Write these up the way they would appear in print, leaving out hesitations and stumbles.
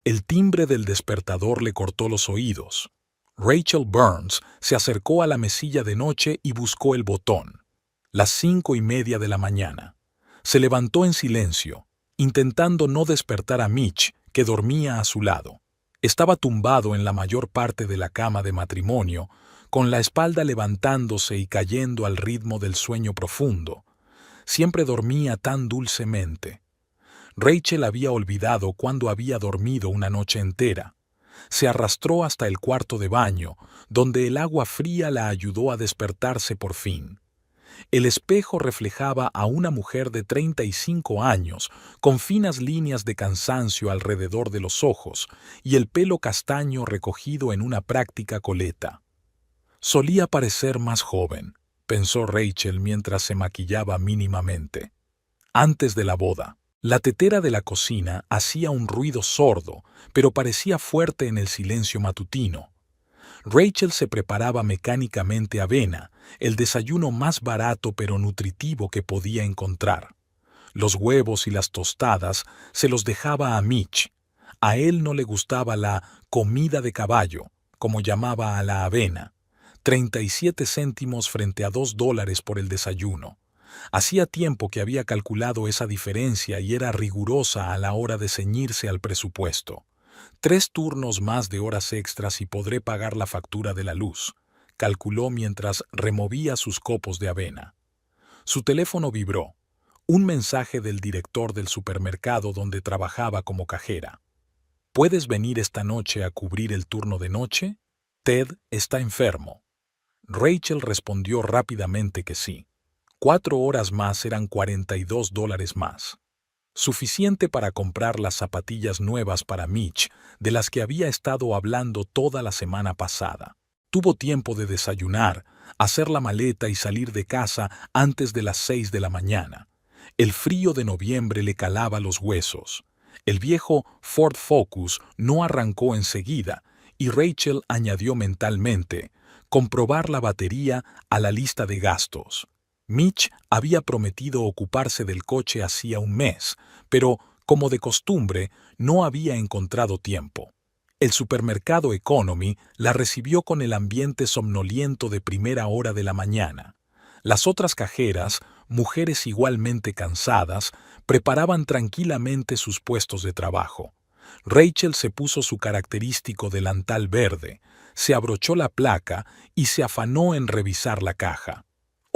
El timbre del despertador le cortó los oídos. Rachel Burns se acercó a la mesilla de noche y buscó el botón. Las 5:30 de la mañana. Se levantó en silencio, intentando no despertar a Mitch, que dormía a su lado. Estaba tumbado en la mayor parte de la cama de matrimonio, con la espalda levantándose y cayendo al ritmo del sueño profundo. Siempre dormía tan dulcemente. Rachel había olvidado cuándo había dormido una noche entera. Se arrastró hasta el cuarto de baño, donde el agua fría la ayudó a despertarse por fin. El espejo reflejaba a una mujer de 35 años, con finas líneas de cansancio alrededor de los ojos y el pelo castaño recogido en una práctica coleta. Solía parecer más joven, pensó Rachel mientras se maquillaba mínimamente. Antes de la boda, la tetera de la cocina hacía un ruido sordo, pero parecía fuerte en el silencio matutino. Rachel se preparaba mecánicamente avena, el desayuno más barato pero nutritivo que podía encontrar. Los huevos y las tostadas se los dejaba a Mitch. A él no le gustaba la comida de caballo, como llamaba a la avena. 37 céntimos frente a $2 por el desayuno. Hacía tiempo que había calculado esa diferencia y era rigurosa a la hora de ceñirse al presupuesto. 3 turnos más de horas extras y podré pagar la factura de la luz, calculó mientras removía sus copos de avena. Su teléfono vibró. Un mensaje del director del supermercado donde trabajaba como cajera. ¿Puedes venir esta noche a cubrir el turno de noche? Ted está enfermo. Rachel respondió rápidamente que sí. 4 horas más eran $42 más. Suficiente para comprar las zapatillas nuevas para Mitch, de las que había estado hablando toda la semana pasada. Tuvo tiempo de desayunar, hacer la maleta y salir de casa antes de las 6 de la mañana. El frío de noviembre le calaba los huesos. El viejo Ford Focus no arrancó enseguida, y Rachel añadió mentalmente, comprobar la batería a la lista de gastos. Mitch había prometido ocuparse del coche hacía un mes, pero, como de costumbre, no había encontrado tiempo. El supermercado Economy la recibió con el ambiente somnoliento de primera hora de la mañana. Las otras cajeras, mujeres igualmente cansadas, preparaban tranquilamente sus puestos de trabajo. Rachel se puso su característico delantal verde, se abrochó la placa y se afanó en revisar la caja.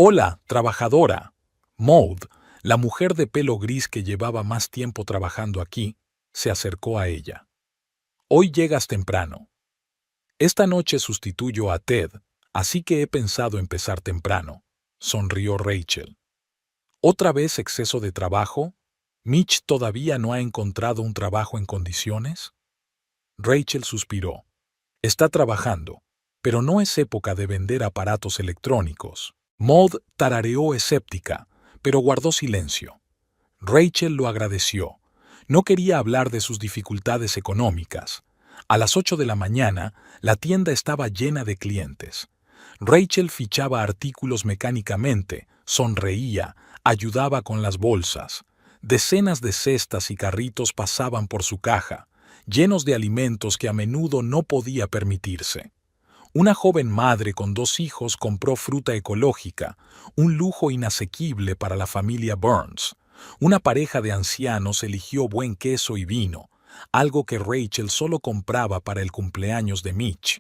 «Hola, trabajadora». Maud, la mujer de pelo gris que llevaba más tiempo trabajando aquí, se acercó a ella. «Hoy llegas temprano. Esta noche sustituyo a Ted, así que he pensado empezar temprano», sonrió Rachel. «¿Otra vez exceso de trabajo? ¿Mitch todavía no ha encontrado un trabajo en condiciones?» Rachel suspiró. «Está trabajando, pero no es época de vender aparatos electrónicos». Maud tarareó escéptica, pero guardó silencio. Rachel lo agradeció. No quería hablar de sus dificultades económicas. A las 8 de la mañana, la tienda estaba llena de clientes. Rachel fichaba artículos mecánicamente, sonreía, ayudaba con las bolsas. Decenas de cestas y carritos pasaban por su caja, llenos de alimentos que a menudo no podía permitirse. Una joven madre con 2 hijos compró fruta ecológica, un lujo inasequible para la familia Burns. Una pareja de ancianos eligió buen queso y vino, algo que Rachel solo compraba para el cumpleaños de Mitch.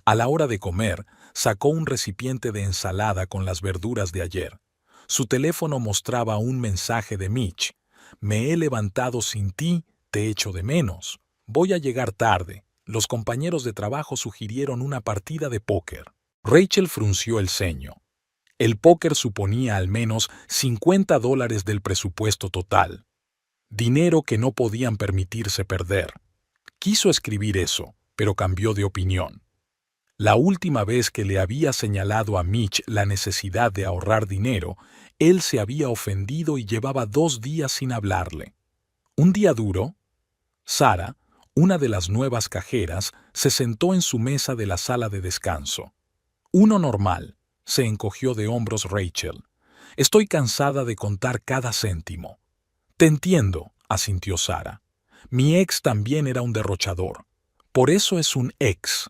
A la hora de comer, sacó un recipiente de ensalada con las verduras de ayer. Su teléfono mostraba un mensaje de Mitch. «Me he levantado sin ti, te echo de menos. Voy a llegar tarde». Los compañeros de trabajo sugirieron una partida de póker. Rachel frunció el ceño. El póker suponía al menos $50 del presupuesto total. Dinero que no podían permitirse perder. Quiso escribir eso, pero cambió de opinión. La última vez que le había señalado a Mitch la necesidad de ahorrar dinero, él se había ofendido y llevaba 2 días sin hablarle. ¿Un día duro? Sara, una de las nuevas cajeras, se sentó en su mesa de la sala de descanso. «Uno normal», se encogió de hombros Rachel. «Estoy cansada de contar cada céntimo». «Te entiendo», asintió Sara. Mi ex también era un derrochador. Por eso es un ex.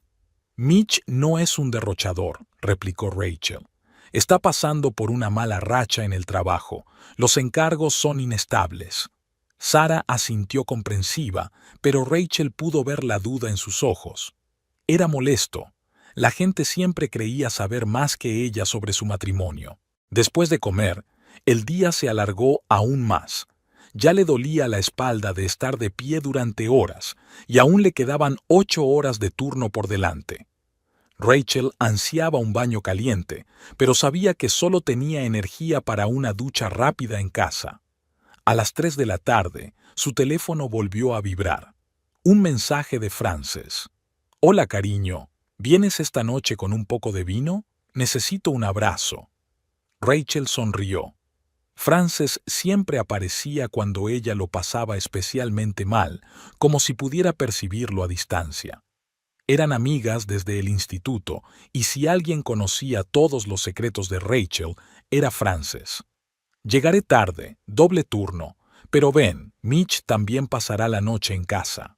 Mitch no es un derrochador, replicó Rachel. Está pasando por una mala racha en el trabajo. Los encargos son inestables. Sara asintió comprensiva, pero Rachel pudo ver la duda en sus ojos. Era molesto. La gente siempre creía saber más que ella sobre su matrimonio. Después de comer, el día se alargó aún más. Ya le dolía la espalda de estar de pie durante horas, y aún le quedaban 8 horas de turno por delante. Rachel ansiaba un baño caliente, pero sabía que solo tenía energía para una ducha rápida en casa. A las 3 de la tarde, su teléfono volvió a vibrar. Un mensaje de Frances. «Hola, cariño. ¿Vienes esta noche con un poco de vino? Necesito un abrazo». Rachel sonrió. Frances siempre aparecía cuando ella lo pasaba especialmente mal, como si pudiera percibirlo a distancia. Eran amigas desde el instituto, y si alguien conocía todos los secretos de Rachel, era Frances. «Llegaré tarde, doble turno, pero ven, Mitch también pasará la noche en casa».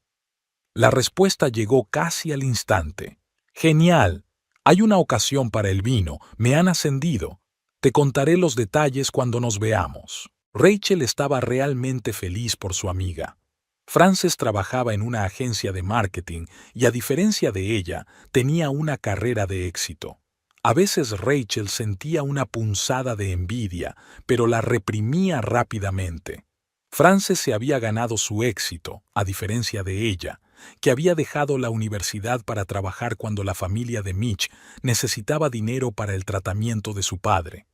La respuesta llegó casi al instante. «Genial. Hay una ocasión para el vino, me han ascendido. Te contaré los detalles cuando nos veamos». Rachel estaba realmente feliz por su amiga. Frances trabajaba en una agencia de marketing y, a diferencia de ella, tenía una carrera de éxito. A veces Rachel sentía una punzada de envidia, pero la reprimía rápidamente. Frances se había ganado su éxito, a diferencia de ella, que había dejado la universidad para trabajar cuando la familia de Mitch necesitaba dinero para el tratamiento de su padre.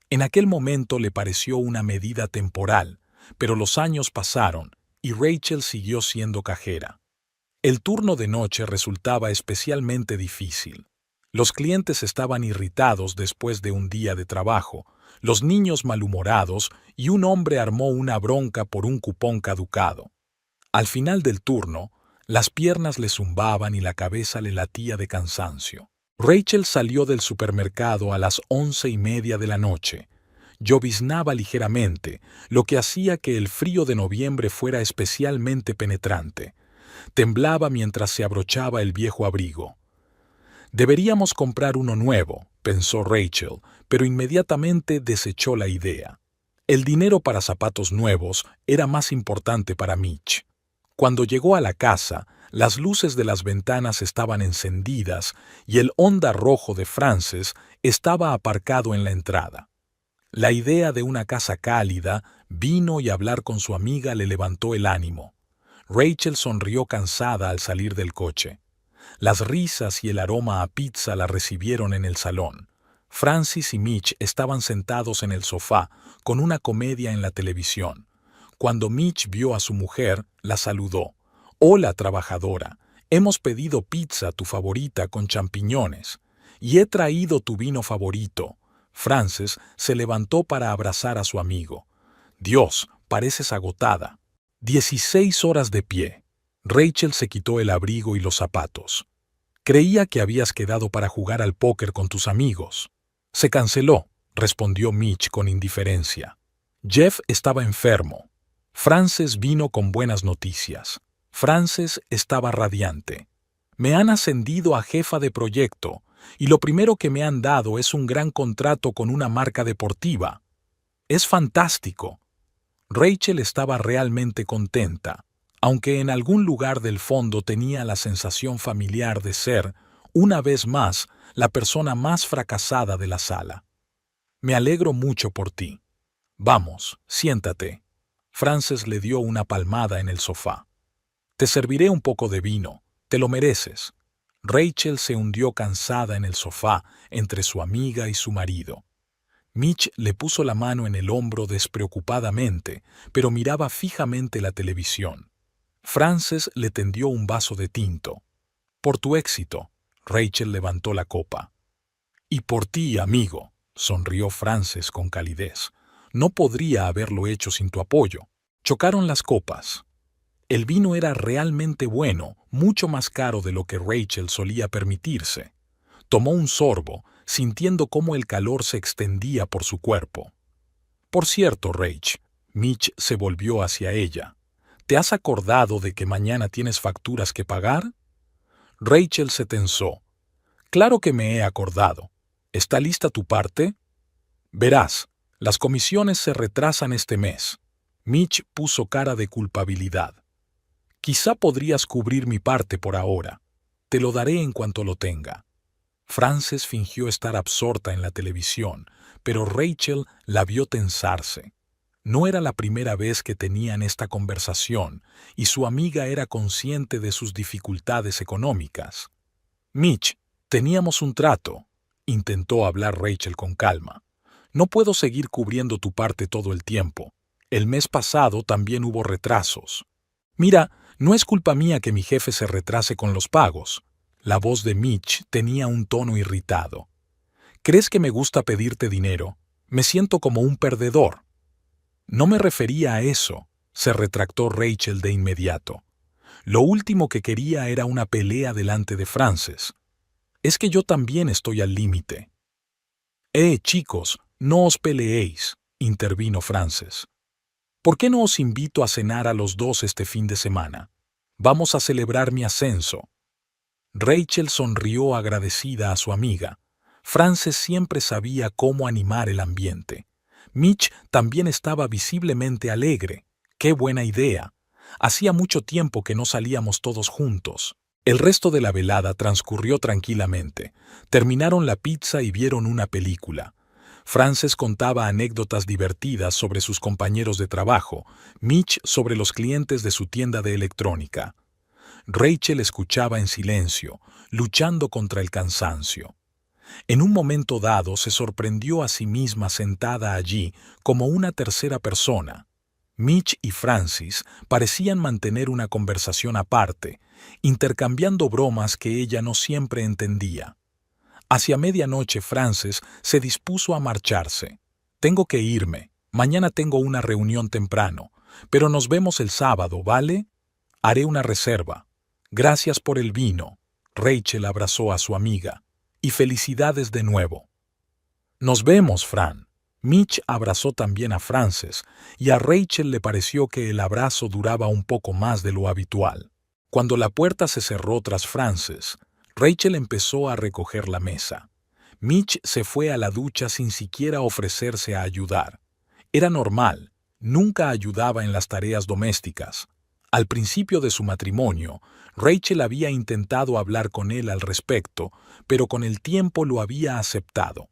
En aquel momento le pareció una medida temporal, pero los años pasaron y Rachel siguió siendo cajera. El turno de noche resultaba especialmente difícil. Los clientes estaban irritados después de un día de trabajo, los niños malhumorados y un hombre armó una bronca por un cupón caducado. Al final del turno, las piernas le zumbaban y la cabeza le latía de cansancio. Rachel salió del supermercado a las 11:30 de la noche. Lloviznaba ligeramente, lo que hacía que el frío de noviembre fuera especialmente penetrante. Temblaba mientras se abrochaba el viejo abrigo. «Deberíamos comprar uno nuevo», pensó Rachel, pero inmediatamente desechó la idea. El dinero para zapatos nuevos era más importante para Mitch. Cuando llegó a la casa, las luces de las ventanas estaban encendidas y el Honda rojo de Frances estaba aparcado en la entrada. La idea de una casa cálida, vino y hablar con su amiga le levantó el ánimo. Rachel sonrió cansada al salir del coche. Las risas y el aroma a pizza la recibieron en el salón. Frances y Mitch estaban sentados en el sofá, con una comedia en la televisión. Cuando Mitch vio a su mujer, la saludó. «Hola, trabajadora. Hemos pedido pizza, tu favorita, con champiñones. Y he traído tu vino favorito». Frances se levantó para abrazar a su amigo. «Dios, pareces agotada». 16 horas de pie. Rachel se quitó el abrigo y los zapatos. «Creía que habías quedado para jugar al póker con tus amigos». «Se canceló», respondió Mitch con indiferencia. «Jeff estaba enfermo». Frances vino con buenas noticias. Frances estaba radiante. «Me han ascendido a jefa de proyecto, y lo primero que me han dado es un gran contrato con una marca deportiva. Es fantástico». Rachel estaba realmente contenta, aunque en algún lugar del fondo tenía la sensación familiar de ser, una vez más, la persona más fracasada de la sala. «Me alegro mucho por ti. Vamos, siéntate». Frances le dio una palmada en el sofá. «Te serviré un poco de vino, te lo mereces». Rachel se hundió cansada en el sofá entre su amiga y su marido. Mitch le puso la mano en el hombro despreocupadamente, pero miraba fijamente la televisión. Frances le tendió un vaso de tinto. «Por tu éxito», Rachel levantó la copa. «Y por ti, amigo», sonrió Frances con calidez. «No podría haberlo hecho sin tu apoyo». Chocaron las copas. El vino era realmente bueno, mucho más caro de lo que Rachel solía permitirse. Tomó un sorbo, sintiendo cómo el calor se extendía por su cuerpo. «Por cierto, Rach», Mitch se volvió hacia ella, ¿Te has acordado de que mañana tienes facturas que pagar? Rachel se tensó. Claro que me he acordado. ¿Está lista tu parte? Verás, las comisiones se retrasan este mes. Mitch puso cara de culpabilidad. Quizá podrías cubrir mi parte por ahora. Te lo daré en cuanto lo tenga. Frances fingió estar absorta en la televisión, pero Rachel la vio tensarse. No era la primera vez que tenían esta conversación, y su amiga era consciente de sus dificultades económicas. Mitch, teníamos un trato, intentó hablar Rachel con calma. No puedo seguir cubriendo tu parte todo el tiempo. El mes pasado también hubo retrasos. Mira, no es culpa mía que mi jefe se retrase con los pagos. La voz de Mitch tenía un tono irritado. ¿Crees que me gusta pedirte dinero? Me siento como un perdedor. No me refería a eso, se retractó Rachel de inmediato. Lo último que quería era una pelea delante de Frances. Es que yo también estoy al límite. Chicos, no os peleéis, intervino Frances. ¿Por qué no os invito a cenar a los dos este fin de semana? Vamos a celebrar mi ascenso. Rachel sonrió agradecida a su amiga. Frances siempre sabía cómo animar el ambiente. Mitch también estaba visiblemente alegre. ¡Qué buena idea! Hacía mucho tiempo que no salíamos todos juntos. El resto de la velada transcurrió tranquilamente. Terminaron la pizza y vieron una película. Frances contaba anécdotas divertidas sobre sus compañeros de trabajo, Mitch sobre los clientes de su tienda de electrónica. Rachel escuchaba en silencio, luchando contra el cansancio. En un momento dado se sorprendió a sí misma sentada allí como una tercera persona. Mitch y Frances parecían mantener una conversación aparte, intercambiando bromas que ella no siempre entendía. Hacia medianoche Frances se dispuso a marcharse. Tengo que irme. Mañana tengo una reunión temprano. Pero nos vemos el sábado, ¿vale? Haré una reserva. Gracias por el vino. Rachel abrazó a su amiga. Y felicidades de nuevo. Nos vemos, Fran. Mitch abrazó también a Frances, y a Rachel le pareció que el abrazo duraba un poco más de lo habitual. Cuando la puerta se cerró tras Frances, Rachel empezó a recoger la mesa. Mitch se fue a la ducha sin siquiera ofrecerse a ayudar. Era normal, nunca ayudaba en las tareas domésticas. Al principio de su matrimonio, Rachel había intentado hablar con él al respecto, pero con el tiempo lo había aceptado.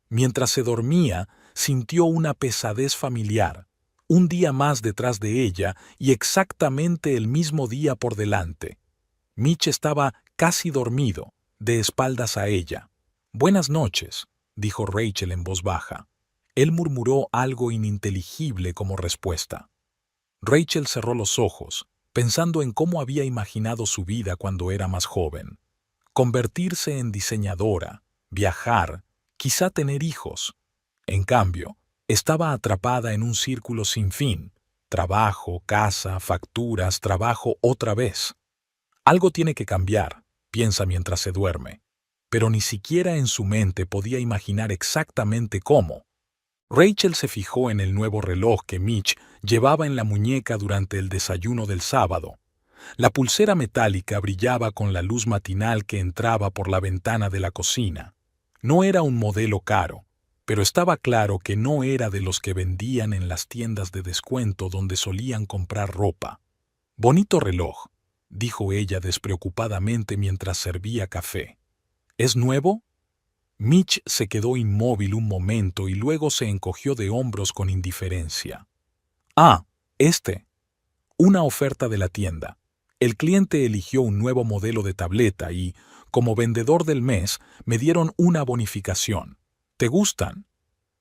Mientras se dormía, sintió una pesadez familiar. Un día más detrás de ella y exactamente el mismo día por delante. Mitch estaba casi dormido, de espaldas a ella. «Buenas noches», dijo Rachel en voz baja. Él murmuró algo ininteligible como respuesta. Rachel cerró los ojos, pensando en cómo había imaginado su vida cuando era más joven. Convertirse en diseñadora, viajar, quizá tener hijos. En cambio, estaba atrapada en un círculo sin fin. Trabajo, casa, facturas, trabajo otra vez. Algo tiene que cambiar, piensa mientras se duerme. Pero ni siquiera en su mente podía imaginar exactamente cómo. Rachel se fijó en el nuevo reloj que Mitch llevaba en la muñeca durante el desayuno del sábado. La pulsera metálica brillaba con la luz matinal que entraba por la ventana de la cocina. No era un modelo caro, pero estaba claro que no era de los que vendían en las tiendas de descuento donde solían comprar ropa. «Bonito reloj», dijo ella despreocupadamente mientras servía café. «¿Es nuevo?» Mitch se quedó inmóvil un momento y luego se encogió de hombros con indiferencia. «Ah, una oferta de la tienda. El cliente eligió un nuevo modelo de tableta y, como vendedor del mes, me dieron una bonificación. ¿Te gustan?»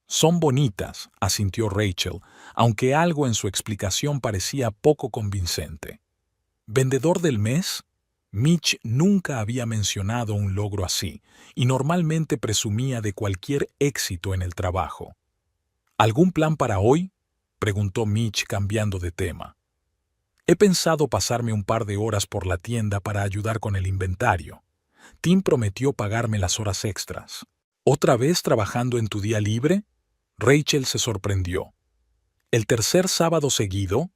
«Son bonitas», asintió Rachel, aunque algo en su explicación parecía poco convincente. ¿Vendedor del mes? Mitch nunca había mencionado un logro así, y normalmente presumía de cualquier éxito en el trabajo. «¿Algún plan para hoy?», preguntó Mitch cambiando de tema. «He pensado pasarme un par de horas por la tienda para ayudar con el inventario. Tim prometió pagarme las horas extras». «¿Otra vez trabajando en tu día libre?», Rachel se sorprendió. «¿El tercer sábado seguido?»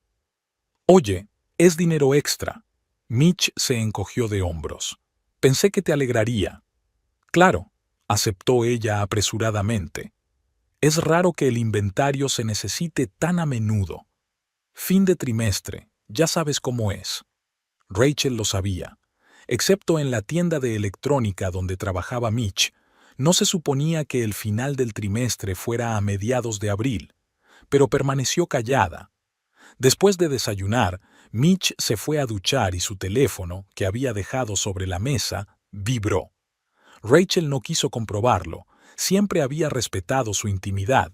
«Oye, Es dinero extra. Mitch se encogió de hombros. Pensé que te alegraría. Claro, aceptó ella apresuradamente. Es raro que el inventario se necesite tan a menudo. Fin de trimestre, ya sabes cómo es. Rachel lo sabía. Excepto en la tienda de electrónica donde trabajaba Mitch, no se suponía que el final del trimestre fuera a mediados de abril, pero permaneció callada. Después de desayunar, Mitch se fue a duchar y su teléfono, que había dejado sobre la mesa, vibró. Rachel no quiso comprobarlo, siempre había respetado su intimidad,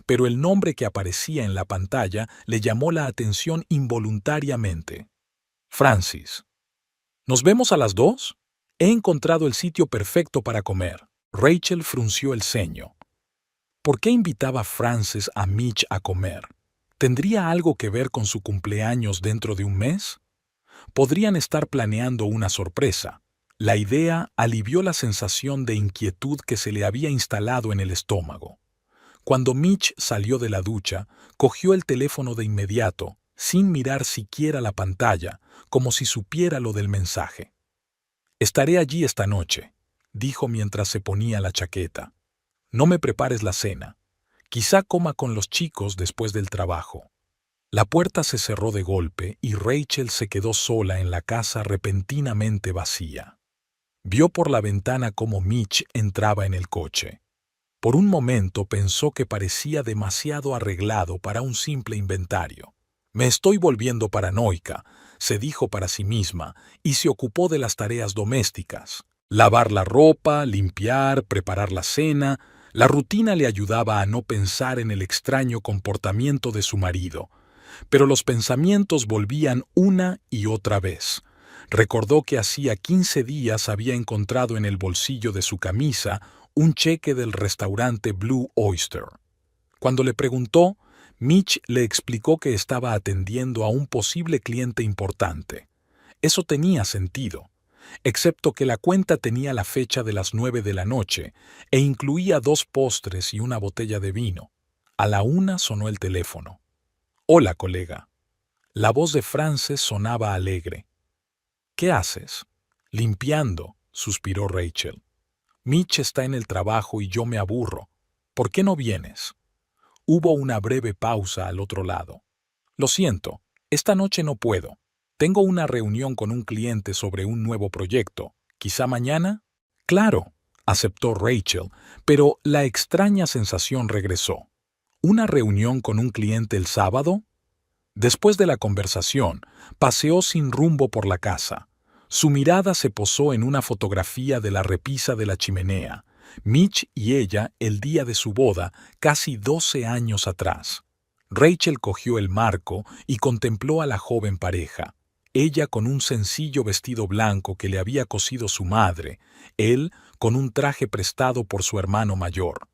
pero el nombre que aparecía en la pantalla le llamó la atención involuntariamente. Francis. ¿Nos vemos a las 2? He encontrado el sitio perfecto para comer. Rachel frunció el ceño. ¿Por qué invitaba Francis a Mitch a comer? ¿Tendría algo que ver con su cumpleaños dentro de un mes? Podrían estar planeando una sorpresa. La idea alivió la sensación de inquietud que se le había instalado en el estómago. Cuando Mitch salió de la ducha, cogió el teléfono de inmediato, sin mirar siquiera la pantalla, como si supiera lo del mensaje. «Estaré allí esta noche», dijo mientras se ponía la chaqueta. «No me prepares la cena. Quizá coma con los chicos después del trabajo». La puerta se cerró de golpe y Rachel se quedó sola en la casa repentinamente vacía. Vio por la ventana cómo Mitch entraba en el coche. Por un momento pensó que parecía demasiado arreglado para un simple inventario. «Me estoy volviendo paranoica», se dijo para sí misma, y se ocupó de las tareas domésticas. Lavar la ropa, limpiar, preparar la cena. La rutina le ayudaba a no pensar en el extraño comportamiento de su marido. Pero los pensamientos volvían una y otra vez. Recordó que hacía 15 días había encontrado en el bolsillo de su camisa un cheque del restaurante Blue Oyster. Cuando le preguntó, Mitch le explicó que estaba atendiendo a un posible cliente importante. Eso tenía sentido, excepto que la cuenta tenía la fecha de las 9 de la noche e incluía 2 postres y una botella de vino. A la 1 sonó el teléfono. «Hola, colega». La voz de Frances sonaba alegre. «¿Qué haces?» «Limpiando», suspiró Rachel. «Mitch está en el trabajo y yo me aburro. ¿Por qué no vienes?» Hubo una breve pausa al otro lado. «Lo siento, esta noche no puedo. Tengo una reunión con un cliente sobre un nuevo proyecto. ¿Quizá mañana?» «Claro», aceptó Rachel, pero la extraña sensación regresó. ¿Una reunión con un cliente el sábado? Después de la conversación, paseó sin rumbo por la casa. Su mirada se posó en una fotografía de la repisa de la chimenea. Mitch y ella el día de su boda, casi 12 años atrás. Rachel cogió el marco y contempló a la joven pareja. Ella con un sencillo vestido blanco que le había cosido su madre, él con un traje prestado por su hermano mayor.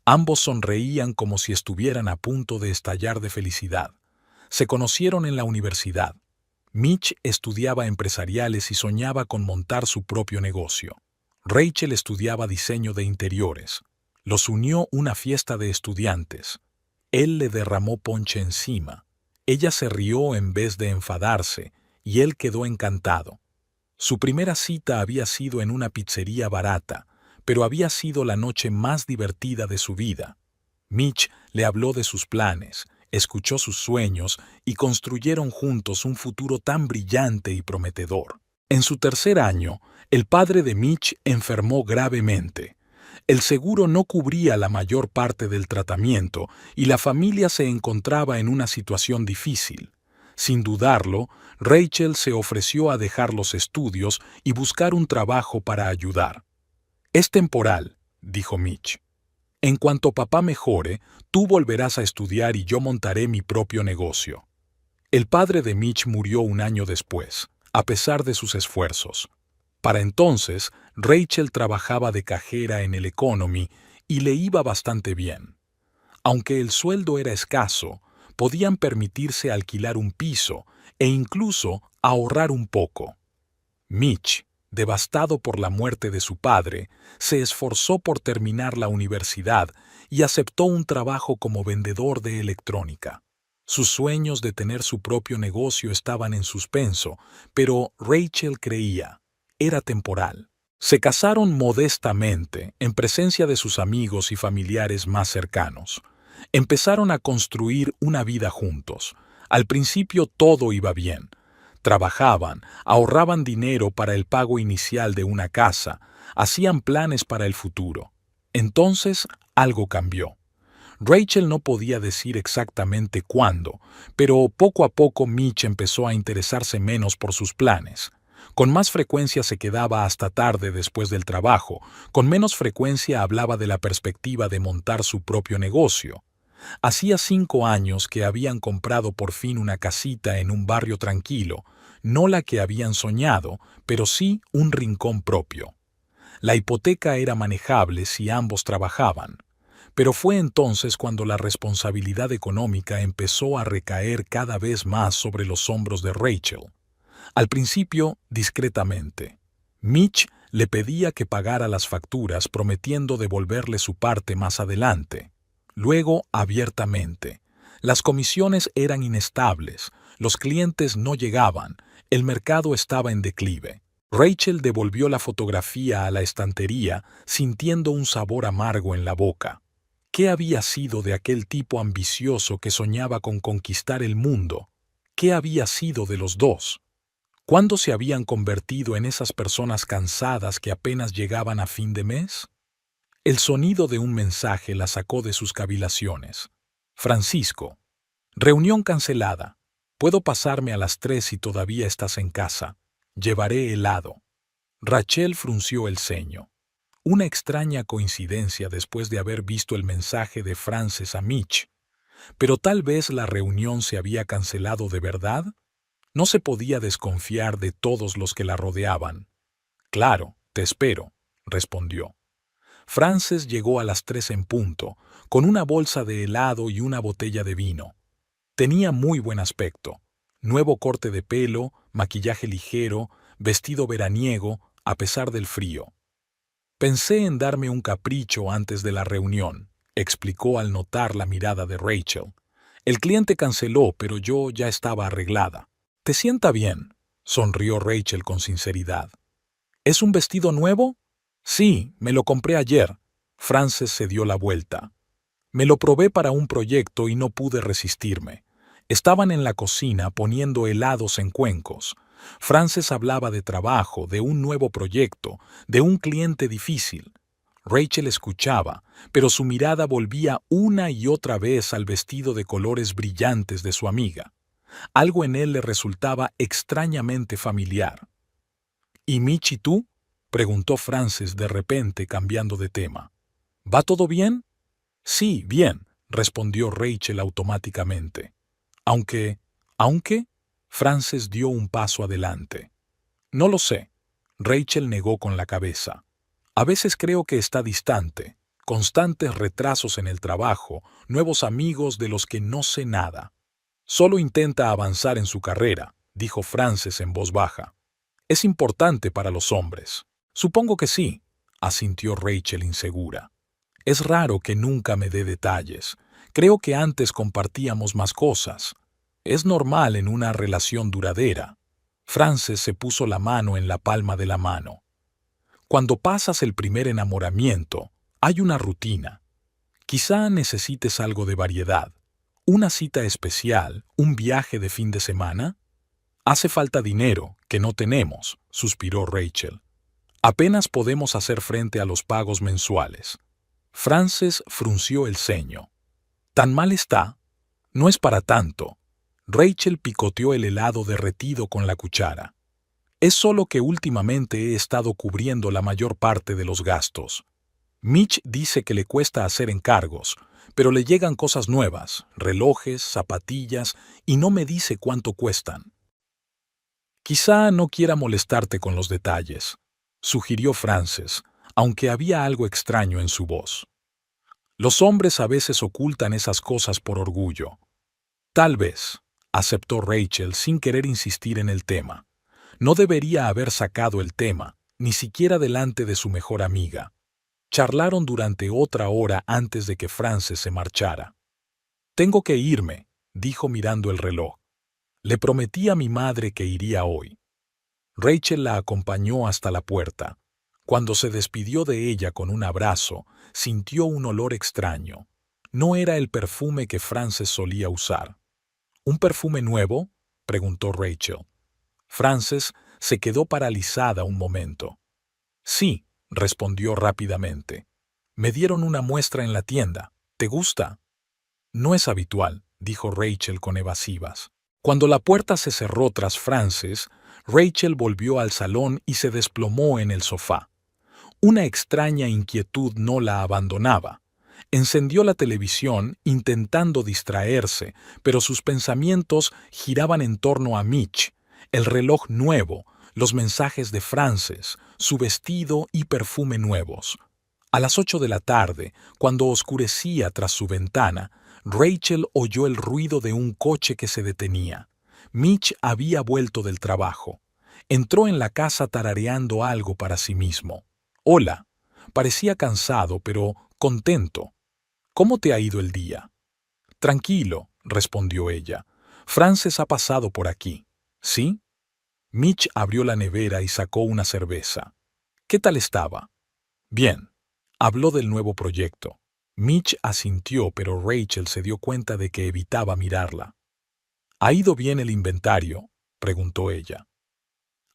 Ambos sonreían como si estuvieran a punto de estallar de felicidad. Se conocieron en la universidad. Mitch estudiaba empresariales y soñaba con montar su propio negocio. Rachel estudiaba diseño de interiores. Los unió una fiesta de estudiantes. Él le derramó ponche encima. Ella se rió en vez de enfadarse, y él quedó encantado. Su primera cita había sido en una pizzería barata, pero había sido la noche más divertida de su vida. Mitch le habló de sus planes, escuchó sus sueños y construyeron juntos un futuro tan brillante y prometedor. En su tercer año, el padre de Mitch enfermó gravemente. El seguro no cubría la mayor parte del tratamiento y la familia se encontraba en una situación difícil. Sin dudarlo, Rachel se ofreció a dejar los estudios y buscar un trabajo para ayudar. «Es temporal», dijo Mitch. «En cuanto papá mejore, tú volverás a estudiar y yo montaré mi propio negocio». El padre de Mitch murió un año después, a pesar de sus esfuerzos. Para entonces, Rachel trabajaba de cajera en el Economy y le iba bastante bien. Aunque el sueldo era escaso, podían permitirse alquilar un piso e incluso ahorrar un poco. Mitch, devastado por la muerte de su padre, se esforzó por terminar la universidad y aceptó un trabajo como vendedor de electrónica. Sus sueños de tener su propio negocio estaban en suspenso, pero Rachel creía, era temporal. Se casaron modestamente, en presencia de sus amigos y familiares más cercanos. Empezaron a construir una vida juntos. Al principio todo iba bien. Trabajaban, ahorraban dinero para el pago inicial de una casa, hacían planes para el futuro. Entonces, algo cambió. Rachel no podía decir exactamente cuándo, pero poco a poco Mitch empezó a interesarse menos por sus planes. Con más frecuencia se quedaba hasta tarde después del trabajo, con menos frecuencia hablaba de la perspectiva de montar su propio negocio. Hacía 5 años que habían comprado por fin una casita en un barrio tranquilo, no la que habían soñado, pero sí un rincón propio. La hipoteca era manejable si ambos trabajaban. Pero fue entonces cuando la responsabilidad económica empezó a recaer cada vez más sobre los hombros de Rachel. Al principio, discretamente. Mitch le pedía que pagara las facturas prometiendo devolverle su parte más adelante. Luego, abiertamente. Las comisiones eran inestables, los clientes no llegaban, el mercado estaba en declive. Rachel devolvió la fotografía a la estantería sintiendo un sabor amargo en la boca. ¿Qué había sido de aquel tipo ambicioso que soñaba con conquistar el mundo? ¿Qué había sido de los dos? ¿Cuándo se habían convertido en esas personas cansadas que apenas llegaban a fin de mes? El sonido de un mensaje la sacó de sus cavilaciones. Francisco. Reunión cancelada. Puedo pasarme a las 3 si todavía estás en casa. Llevaré helado. Rachel frunció el ceño. Una extraña coincidencia después de haber visto el mensaje de Frances a Mitch. Pero tal vez la reunión se había cancelado de verdad. No se podía desconfiar de todos los que la rodeaban. Claro, te espero, respondió. Frances llegó a las 3 en punto, con una bolsa de helado y una botella de vino. Tenía muy buen aspecto. Nuevo corte de pelo, maquillaje ligero, vestido veraniego, a pesar del frío. Pensé en darme un capricho antes de la reunión, explicó al notar la mirada de Rachel. El cliente canceló, pero yo ya estaba arreglada. ¿Te sienta bien?, sonrió Rachel con sinceridad. ¿Es un vestido nuevo? Sí, me lo compré ayer. Frances se dio la vuelta. Me lo probé para un proyecto y no pude resistirme. Estaban en la cocina poniendo helados en cuencos. Frances hablaba de trabajo, de un nuevo proyecto, de un cliente difícil. Rachel escuchaba, pero su mirada volvía una y otra vez al vestido de colores brillantes de su amiga. Algo en él le resultaba extrañamente familiar. ¿Y Mitch y tú?, preguntó Frances de repente cambiando de tema. ¿Va todo bien? Sí, bien, respondió Rachel automáticamente. Aunque, Frances dio un paso adelante. No lo sé. Rachel negó con la cabeza. A veces creo que está distante, constantes retrasos en el trabajo, nuevos amigos de los que no sé nada. Solo intenta avanzar en su carrera, dijo Frances en voz baja. Es importante para los hombres. Supongo que sí, asintió Rachel insegura. Es raro que nunca me dé detalles. Creo que antes compartíamos más cosas. Es normal en una relación duradera. Frances se puso la mano en la palma de la mano. Cuando pasas el primer enamoramiento, hay una rutina. Quizá necesites algo de variedad. ¿Una cita especial? ¿Un viaje de fin de semana? Hace falta dinero, que no tenemos, suspiró Rachel. Apenas podemos hacer frente a los pagos mensuales. Frances frunció el ceño. ¿Tan mal está? No es para tanto. Rachel picoteó el helado derretido con la cuchara. Es solo que últimamente he estado cubriendo la mayor parte de los gastos. Mitch dice que le cuesta hacer encargos, pero le llegan cosas nuevas, relojes, zapatillas, y no me dice cuánto cuestan. Quizá no quiera molestarte con los detalles, sugirió Frances, aunque había algo extraño en su voz. Los hombres a veces ocultan esas cosas por orgullo. Tal vez, aceptó Rachel sin querer insistir en el tema. No debería haber sacado el tema, ni siquiera delante de su mejor amiga. Charlaron durante otra hora antes de que Frances se marchara. Tengo que irme, dijo mirando el reloj. Le prometí a mi madre que iría hoy. Rachel la acompañó hasta la puerta. Cuando se despidió de ella con un abrazo, sintió un olor extraño. No era el perfume que Frances solía usar. ¿Un perfume nuevo?, preguntó Rachel. Frances se quedó paralizada un momento. Sí, respondió rápidamente. Me dieron una muestra en la tienda. ¿Te gusta? No es habitual, dijo Rachel con evasivas. Cuando la puerta se cerró tras Frances, Rachel volvió al salón y se desplomó en el sofá. Una extraña inquietud no la abandonaba. Encendió la televisión intentando distraerse, pero sus pensamientos giraban en torno a Mitch, el reloj nuevo, los mensajes de Frances, su vestido y perfume nuevos. A las 8 de la tarde, cuando oscurecía tras su ventana, Rachel oyó el ruido de un coche que se detenía. Mitch había vuelto del trabajo. Entró en la casa tarareando algo para sí mismo. Hola. Parecía cansado, pero contento. ¿Cómo te ha ido el día? Tranquilo, respondió ella. Frances ha pasado por aquí. ¿Sí? Mitch abrió la nevera y sacó una cerveza. ¿Qué tal estaba? Bien. Habló del nuevo proyecto. Mitch asintió, pero Rachel se dio cuenta de que evitaba mirarla. ¿Ha ido bien el inventario?, preguntó ella.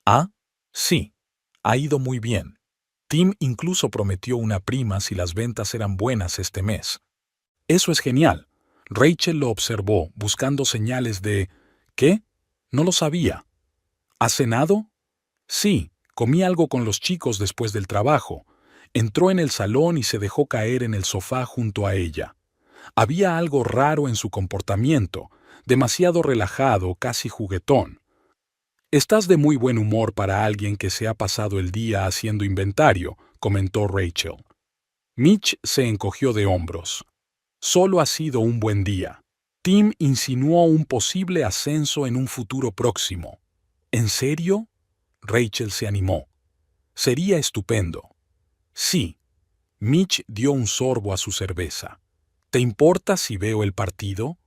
Ah, sí. Ha ido muy bien. Tim incluso prometió una prima si las ventas eran buenas este mes. Eso es genial. Rachel lo observó, buscando señales de... ¿Qué? No lo sabía. ¿Has cenado? Sí, comí algo con los chicos después del trabajo. Entró en el salón y se dejó caer en el sofá junto a ella. Había algo raro en su comportamiento, demasiado relajado, casi juguetón. Estás de muy buen humor para alguien que se ha pasado el día haciendo inventario, comentó Rachel. Mitch se encogió de hombros. Solo ha sido un buen día. Tim insinuó un posible ascenso en un futuro próximo. ¿En serio? Rachel se animó. Sería estupendo. Sí. Mitch dio un sorbo a su cerveza. ¿Te importa si veo el partido?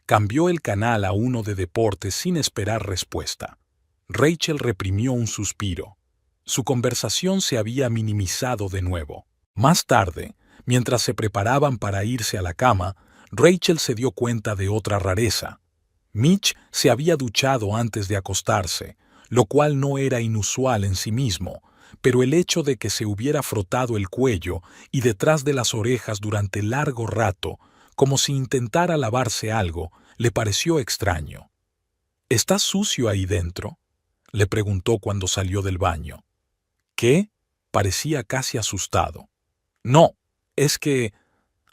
Cambió el canal a uno de deportes sin esperar respuesta. Rachel reprimió un suspiro. Su conversación se había minimizado de nuevo. Más tarde, mientras se preparaban para irse a la cama, Rachel se dio cuenta de otra rareza. Mitch se había duchado antes de acostarse, lo cual no era inusual en sí mismo, pero el hecho de que se hubiera frotado el cuello y detrás de las orejas durante largo rato, como si intentara lavarse algo, le pareció extraño. ¿Estás sucio ahí dentro?, le preguntó cuando salió del baño. ¿Qué? Parecía casi asustado. No, es que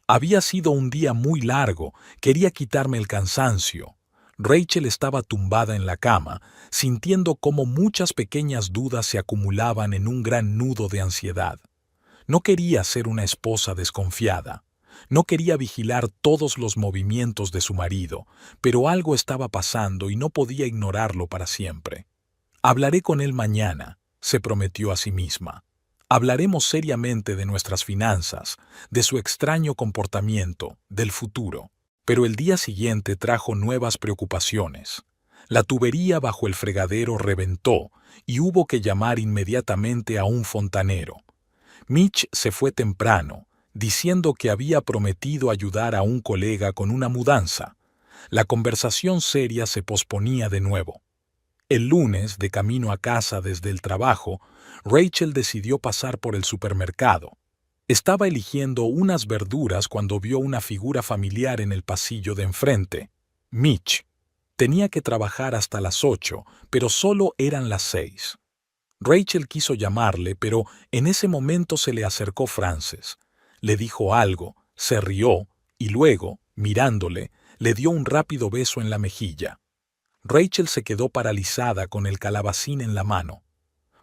había sido un día muy largo, quería quitarme el cansancio. Rachel estaba tumbada en la cama, sintiendo cómo muchas pequeñas dudas se acumulaban en un gran nudo de ansiedad. No quería ser una esposa desconfiada. No quería vigilar todos los movimientos de su marido, pero algo estaba pasando y no podía ignorarlo para siempre. Hablaré con él mañana, se prometió a sí misma. Hablaremos seriamente de nuestras finanzas, de su extraño comportamiento, del futuro. Pero el día siguiente trajo nuevas preocupaciones. La tubería bajo el fregadero reventó y hubo que llamar inmediatamente a un fontanero. Mitch se fue temprano, diciendo que había prometido ayudar a un colega con una mudanza. La conversación seria se posponía de nuevo. El lunes, de camino a casa desde el trabajo, Rachel decidió pasar por el supermercado. Estaba eligiendo unas verduras cuando vio una figura familiar en el pasillo de enfrente. Mitch. Tenía que trabajar hasta las 8, pero solo eran las 6. Rachel quiso llamarle, pero en ese momento se le acercó Frances. Le dijo algo, se rió y luego, mirándole, le dio un rápido beso en la mejilla. Rachel se quedó paralizada con el calabacín en la mano.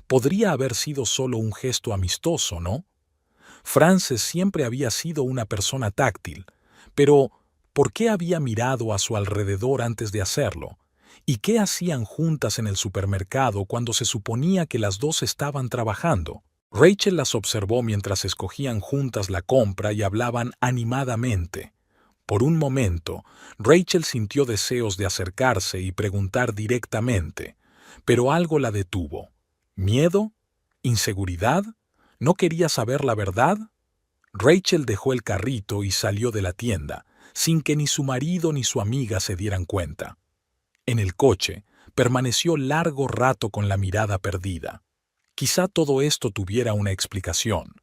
Podría haber sido solo un gesto amistoso, ¿no? Frances siempre había sido una persona táctil, pero ¿por qué había mirado a su alrededor antes de hacerlo? ¿Y qué hacían juntas en el supermercado cuando se suponía que las dos estaban trabajando? Rachel las observó mientras escogían juntas la compra y hablaban animadamente. Por un momento, Rachel sintió deseos de acercarse y preguntar directamente, pero algo la detuvo. ¿Miedo? ¿Inseguridad? ¿No quería saber la verdad? Rachel dejó el carrito y salió de la tienda, sin que ni su marido ni su amiga se dieran cuenta. En el coche, permaneció largo rato con la mirada perdida. Quizá todo esto tuviera una explicación.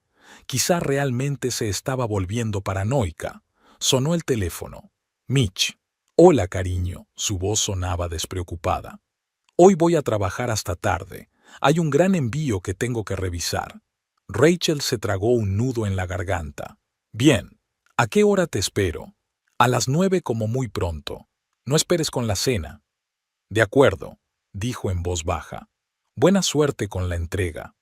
Quizá realmente se estaba volviendo paranoica. Sonó el teléfono. Mitch. Hola, cariño. Su voz sonaba despreocupada. Hoy voy a trabajar hasta tarde. Hay un gran envío que tengo que revisar. Rachel se tragó un nudo en la garganta. Bien. ¿A qué hora te espero? A las 9 como muy pronto. No esperes con la cena. De acuerdo, dijo en voz baja. Buena suerte con la entrega.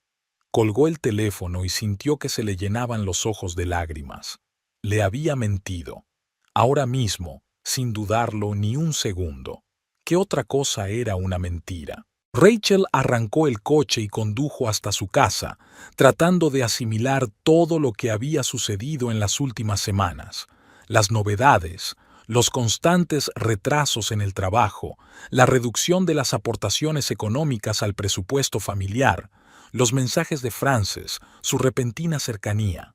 Colgó el teléfono y sintió que se le llenaban los ojos de lágrimas. Le había mentido. Ahora mismo, sin dudarlo ni un segundo. ¿Qué otra cosa era una mentira? Rachel arrancó el coche y condujo hasta su casa, tratando de asimilar todo lo que había sucedido en las últimas semanas. Las novedades, los constantes retrasos en el trabajo, la reducción de las aportaciones económicas al presupuesto familiar, los mensajes de Frances, su repentina cercanía.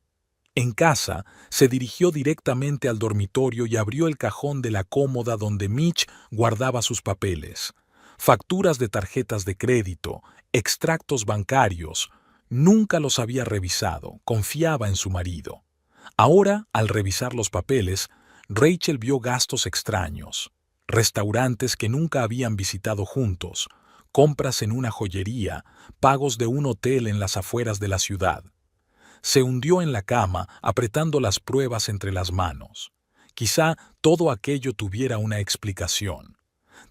En casa, se dirigió directamente al dormitorio y abrió el cajón de la cómoda donde Mitch guardaba sus papeles. Facturas de tarjetas de crédito, extractos bancarios. Nunca los había revisado, confiaba en su marido. Ahora, al revisar los papeles, Rachel vio gastos extraños, restaurantes que nunca habían visitado juntos, compras en una joyería, pagos de un hotel en las afueras de la ciudad. Se hundió en la cama, apretando las pruebas entre las manos. Quizá todo aquello tuviera una explicación.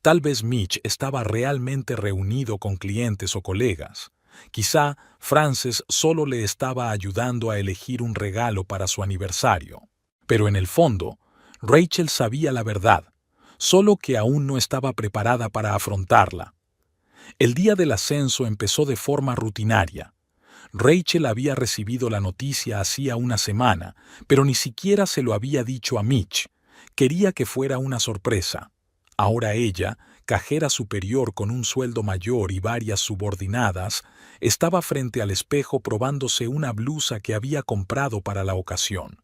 Tal vez Mitch estaba realmente reunido con clientes o colegas. Quizá Frances solo le estaba ayudando a elegir un regalo para su aniversario. Pero en el fondo, Rachel sabía la verdad, solo que aún no estaba preparada para afrontarla. El día del ascenso empezó de forma rutinaria. Rachel había recibido la noticia hacía una semana, pero ni siquiera se lo había dicho a Mitch. Quería que fuera una sorpresa. Ahora ella, cajera superior con un sueldo mayor y varias subordinadas, estaba frente al espejo probándose una blusa que había comprado para la ocasión.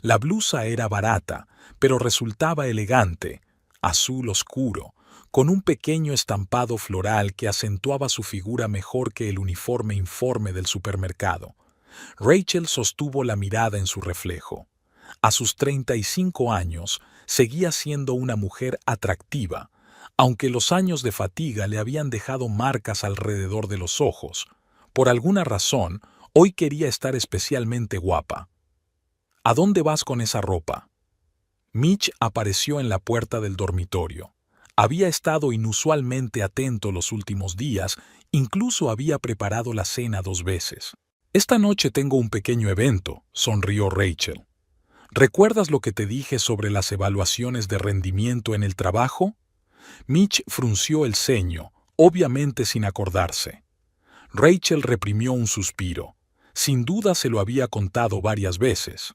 La blusa era barata, pero resultaba elegante, azul oscuro, con un pequeño estampado floral que acentuaba su figura mejor que el uniforme informe del supermercado. Rachel sostuvo la mirada en su reflejo. A sus 35 años, seguía siendo una mujer atractiva, aunque los años de fatiga le habían dejado marcas alrededor de los ojos. Por alguna razón, hoy quería estar especialmente guapa. ¿A dónde vas con esa ropa? Mitch apareció en la puerta del dormitorio. Había estado inusualmente atento los últimos días, incluso había preparado la cena 2 veces. Esta noche tengo un pequeño evento, sonrió Rachel. ¿Recuerdas lo que te dije sobre las evaluaciones de rendimiento en el trabajo? Mitch frunció el ceño, obviamente sin acordarse. Rachel reprimió un suspiro. Sin duda se lo había contado varias veces.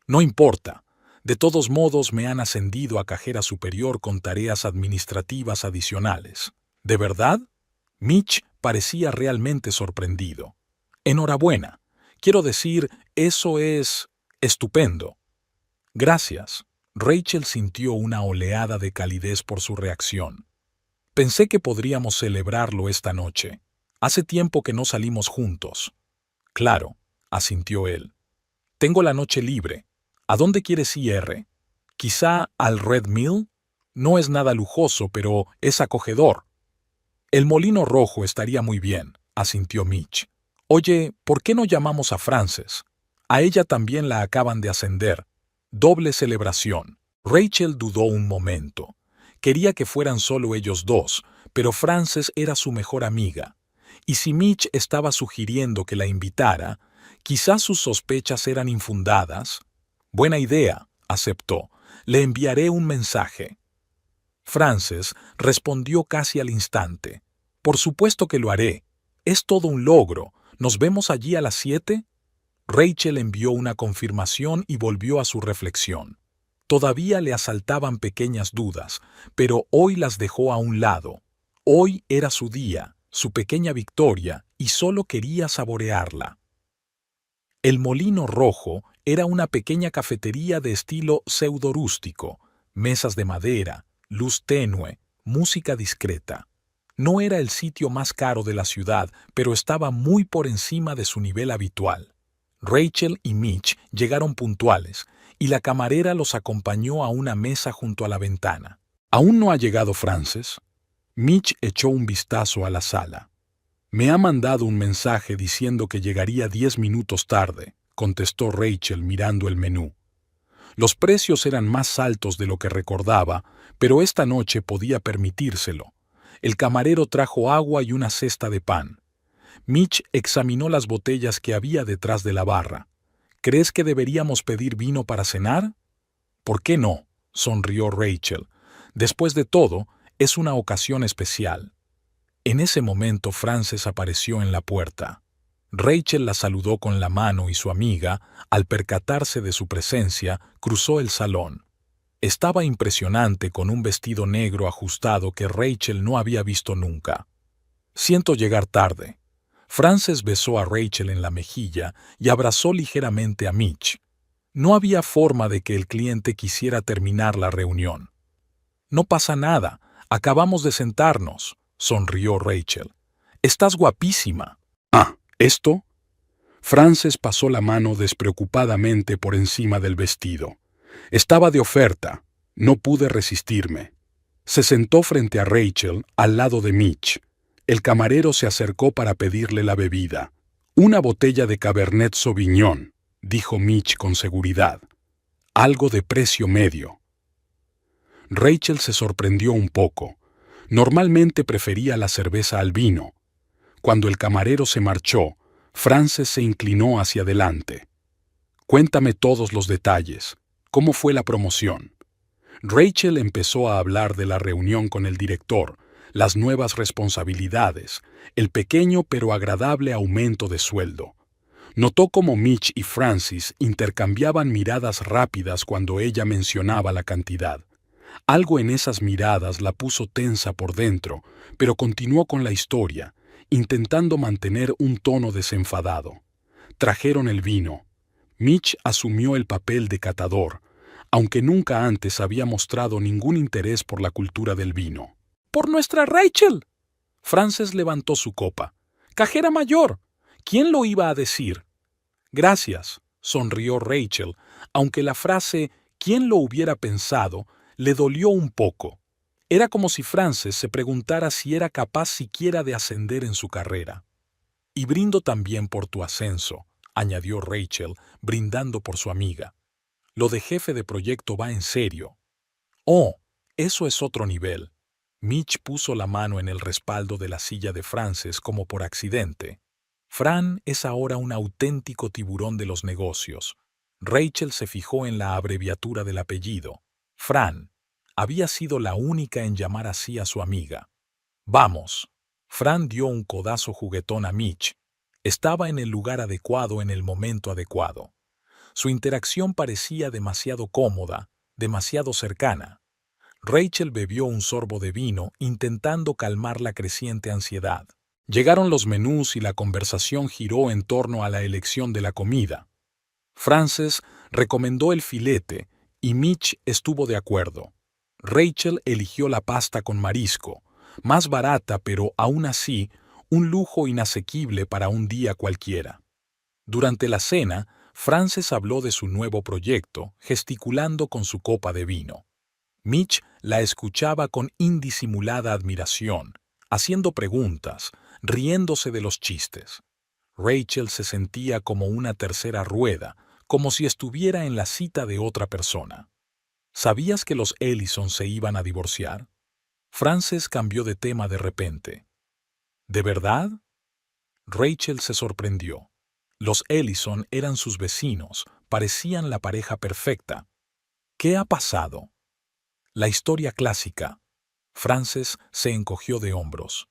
No importa. De todos modos me han ascendido a cajera superior con tareas administrativas adicionales. ¿De verdad? Mitch parecía realmente sorprendido. Enhorabuena. Quiero decir, eso es estupendo. Gracias. Rachel sintió una oleada de calidez por su reacción. Pensé que podríamos celebrarlo esta noche. Hace tiempo que no salimos juntos. Claro, asintió él. Tengo la noche libre. ¿A dónde quieres ir? ¿Quizá al Red Mill? No es nada lujoso, pero es acogedor. El Molino Rojo estaría muy bien, asintió Mitch. Oye, ¿por qué no llamamos a Frances? A ella también la acaban de ascender. Doble celebración. Rachel dudó un momento. Quería que fueran solo ellos dos, pero Frances era su mejor amiga. Y si Mitch estaba sugiriendo que la invitara, quizás sus sospechas eran infundadas. Buena idea, aceptó. Le enviaré un mensaje. Frances respondió casi al instante. Por supuesto que lo haré. Es todo un logro. ¿Nos vemos allí a las 7? Rachel envió una confirmación y volvió a su reflexión. Todavía le asaltaban pequeñas dudas, pero hoy las dejó a un lado. Hoy era su día, su pequeña victoria, y solo quería saborearla. El Molino Rojo era una pequeña cafetería de estilo pseudo-rústico, mesas de madera, luz tenue, música discreta. No era el sitio más caro de la ciudad, pero estaba muy por encima de su nivel habitual. Rachel y Mitch llegaron puntuales, y la camarera los acompañó a una mesa junto a la ventana. ¿Aún no ha llegado Frances? Mitch echó un vistazo a la sala. Me ha mandado un mensaje diciendo que llegaría 10 minutos tarde, contestó Rachel mirando el menú. Los precios eran más altos de lo que recordaba, pero esta noche podía permitírselo. El camarero trajo agua y una cesta de pan. Mitch examinó las botellas que había detrás de la barra. ¿Crees que deberíamos pedir vino para cenar? ¿Por qué no?, sonrió Rachel. Después de todo, es una ocasión especial. En ese momento Frances apareció en la puerta. Rachel la saludó con la mano y su amiga, al percatarse de su presencia, cruzó el salón. Estaba impresionante con un vestido negro ajustado que Rachel no había visto nunca. Siento llegar tarde. Frances besó a Rachel en la mejilla y abrazó ligeramente a Mitch. No había forma de que el cliente quisiera terminar la reunión. No pasa nada, acabamos de sentarnos, sonrió Rachel. Estás guapísima. Ah, ¿esto? Frances pasó la mano despreocupadamente por encima del vestido. Estaba de oferta. No pude resistirme. Se sentó frente a Rachel, al lado de Mitch. El camarero se acercó para pedirle la bebida. Una botella de Cabernet Sauvignon, dijo Mitch con seguridad. Algo de precio medio. Rachel se sorprendió un poco. Normalmente prefería la cerveza al vino. Cuando el camarero se marchó, Frances se inclinó hacia adelante. Cuéntame todos los detalles. ¿Cómo fue la promoción? Rachel empezó a hablar de la reunión con el director, las nuevas responsabilidades, el pequeño pero agradable aumento de sueldo. Notó cómo Mitch y Frances intercambiaban miradas rápidas cuando ella mencionaba la cantidad. Algo en esas miradas la puso tensa por dentro, pero continuó con la historia, intentando mantener un tono desenfadado. Trajeron el vino. Mitch asumió el papel de catador, aunque nunca antes había mostrado ningún interés por la cultura del vino. ¡Por nuestra Rachel! Frances levantó su copa. ¡Cajera mayor! ¿Quién lo iba a decir? Gracias, sonrió Rachel, aunque la frase «¿quién lo hubiera pensado?» le dolió un poco. Era como si Frances se preguntara si era capaz siquiera de ascender en su carrera. Y brindo también por tu ascenso, añadió Rachel, brindando por su amiga. Lo de jefe de proyecto va en serio. Oh, eso es otro nivel. Mitch puso la mano en el respaldo de la silla de Frances como por accidente. Fran es ahora un auténtico tiburón de los negocios. Rachel se fijó en la abreviatura del apellido. Fran. Había sido la única en llamar así a su amiga. Vamos. Fran dio un codazo juguetón a Mitch. Estaba en el lugar adecuado en el momento adecuado. Su interacción parecía demasiado cómoda, demasiado cercana. Rachel bebió un sorbo de vino intentando calmar la creciente ansiedad. Llegaron los menús y la conversación giró en torno a la elección de la comida. Frances recomendó el filete y Mitch estuvo de acuerdo. Rachel eligió la pasta con marisco, más barata pero aún así un lujo inasequible para un día cualquiera. Durante la cena, Frances habló de su nuevo proyecto, gesticulando con su copa de vino. Mitch la escuchaba con indisimulada admiración, haciendo preguntas, riéndose de los chistes. Rachel se sentía como una tercera rueda, como si estuviera en la cita de otra persona. ¿Sabías que los Ellison se iban a divorciar? Frances cambió de tema de repente. ¿De verdad? Rachel se sorprendió. Los Ellison eran sus vecinos, parecían la pareja perfecta. ¿Qué ha pasado? La historia clásica. Frances se encogió de hombros.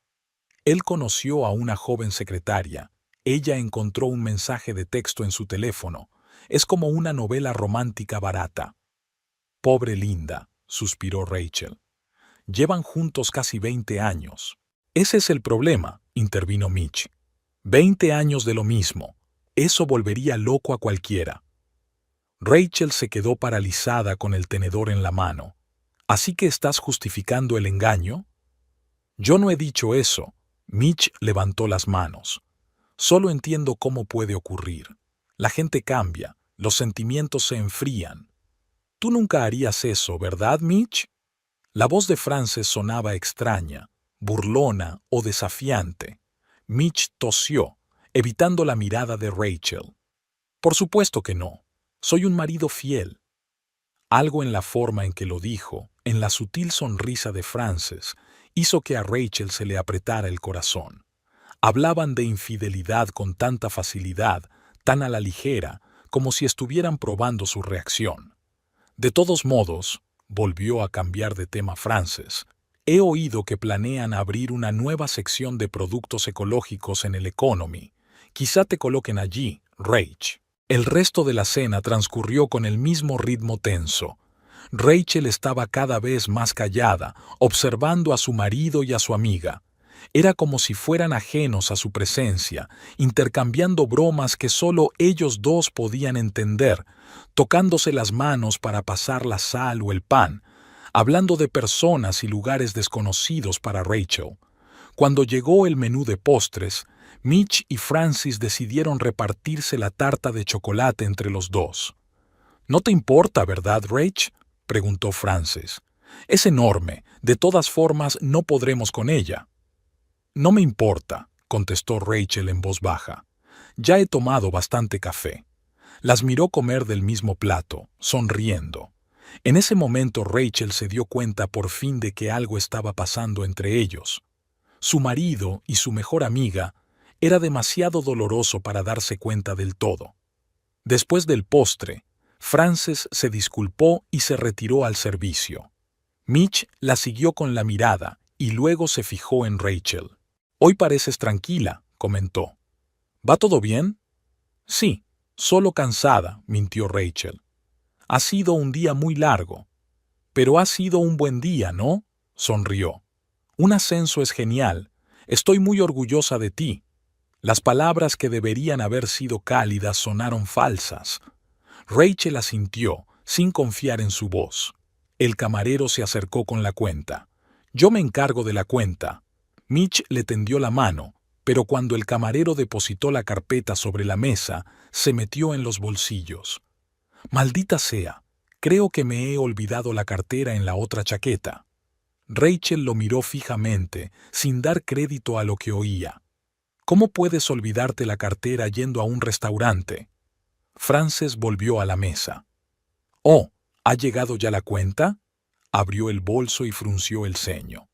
Él conoció a una joven secretaria. Ella encontró un mensaje de texto en su teléfono. Es como una novela romántica barata. Pobre Linda, suspiró Rachel. Llevan juntos casi 20 años. Ese es el problema, intervino Mitch. 20 años de lo mismo. Eso volvería loco a cualquiera. Rachel se quedó paralizada con el tenedor en la mano. ¿Así que estás justificando el engaño? Yo no he dicho eso. Mitch levantó las manos. Solo entiendo cómo puede ocurrir. La gente cambia, los sentimientos se enfrían. Tú nunca harías eso, ¿verdad, Mitch? La voz de Frances sonaba extraña, burlona o desafiante. Mitch tosió, evitando la mirada de Rachel. Por supuesto que no. Soy un marido fiel. Algo en la forma en que lo dijo, en la sutil sonrisa de Frances, hizo que a Rachel se le apretara el corazón. Hablaban de infidelidad con tanta facilidad, tan a la ligera, como si estuvieran probando su reacción. De todos modos, volvió a cambiar de tema Frances, he oído que planean abrir una nueva sección de productos ecológicos en el Economy. Quizá te coloquen allí, Rach. El resto de la cena transcurrió con el mismo ritmo tenso. Rachel estaba cada vez más callada, observando a su marido y a su amiga. Era como si fueran ajenos a su presencia, intercambiando bromas que solo ellos dos podían entender, tocándose las manos para pasar la sal o el pan, hablando de personas y lugares desconocidos para Rachel. Cuando llegó el menú de postres, Mitch y Frances decidieron repartirse la tarta de chocolate entre los dos. «¿No te importa, verdad, Rach?», preguntó Frances. «Es enorme. De todas formas, no podremos con ella». «No me importa», contestó Rachel en voz baja. «Ya he tomado bastante café». Las miró comer del mismo plato, sonriendo. En ese momento Rachel se dio cuenta por fin de que algo estaba pasando entre ellos. Su marido y su mejor amiga era demasiado doloroso para darse cuenta del todo. Después del postre, Frances se disculpó y se retiró al servicio. Mitch la siguió con la mirada y luego se fijó en Rachel. «Hoy pareces tranquila», comentó. «¿Va todo bien?» «Sí, solo cansada», mintió Rachel. «Ha sido un día muy largo». «Pero ha sido un buen día, ¿no?», sonrió. «Un ascenso es genial. Estoy muy orgullosa de ti». Las palabras que deberían haber sido cálidas sonaron falsas. Rachel asintió, sin confiar en su voz. El camarero se acercó con la cuenta. «Yo me encargo de la cuenta». Mitch le tendió la mano, pero cuando el camarero depositó la carpeta sobre la mesa, se metió en los bolsillos. «Maldita sea, creo que me he olvidado la cartera en la otra chaqueta». Rachel lo miró fijamente, sin dar crédito a lo que oía. «¿Cómo puedes olvidarte la cartera yendo a un restaurante?» Frances volvió a la mesa. «Oh, ¿ha llegado ya la cuenta?» Abrió el bolso y frunció el ceño.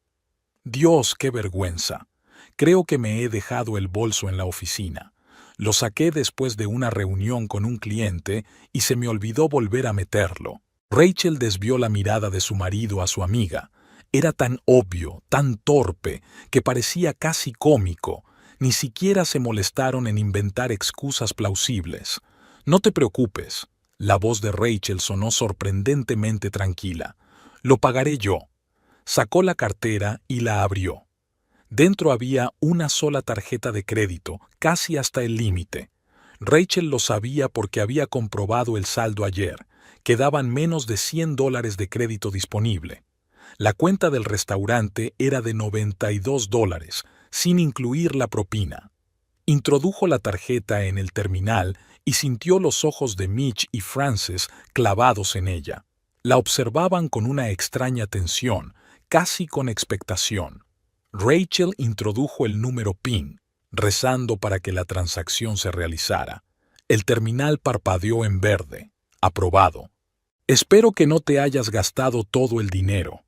«Dios, qué vergüenza. Creo que me he dejado el bolso en la oficina. Lo saqué después de una reunión con un cliente y se me olvidó volver a meterlo». Rachel desvió la mirada de su marido a su amiga. Era tan obvio, tan torpe, que parecía casi cómico. Ni siquiera se molestaron en inventar excusas plausibles. «No te preocupes». La voz de Rachel sonó sorprendentemente tranquila. «Lo pagaré yo». Sacó la cartera y la abrió. Dentro había una sola tarjeta de crédito, casi hasta el límite. Rachel lo sabía porque había comprobado el saldo ayer. Quedaban menos de $100 de crédito disponible. La cuenta del restaurante era de $92, sin incluir la propina. Introdujo la tarjeta en el terminal y sintió los ojos de Mitch y Frances clavados en ella. La observaban con una extraña tensión, casi con expectación. Rachel introdujo el número PIN, rezando para que la transacción se realizara. El terminal parpadeó en verde. «Aprobado». «Espero que no te hayas gastado todo el dinero»,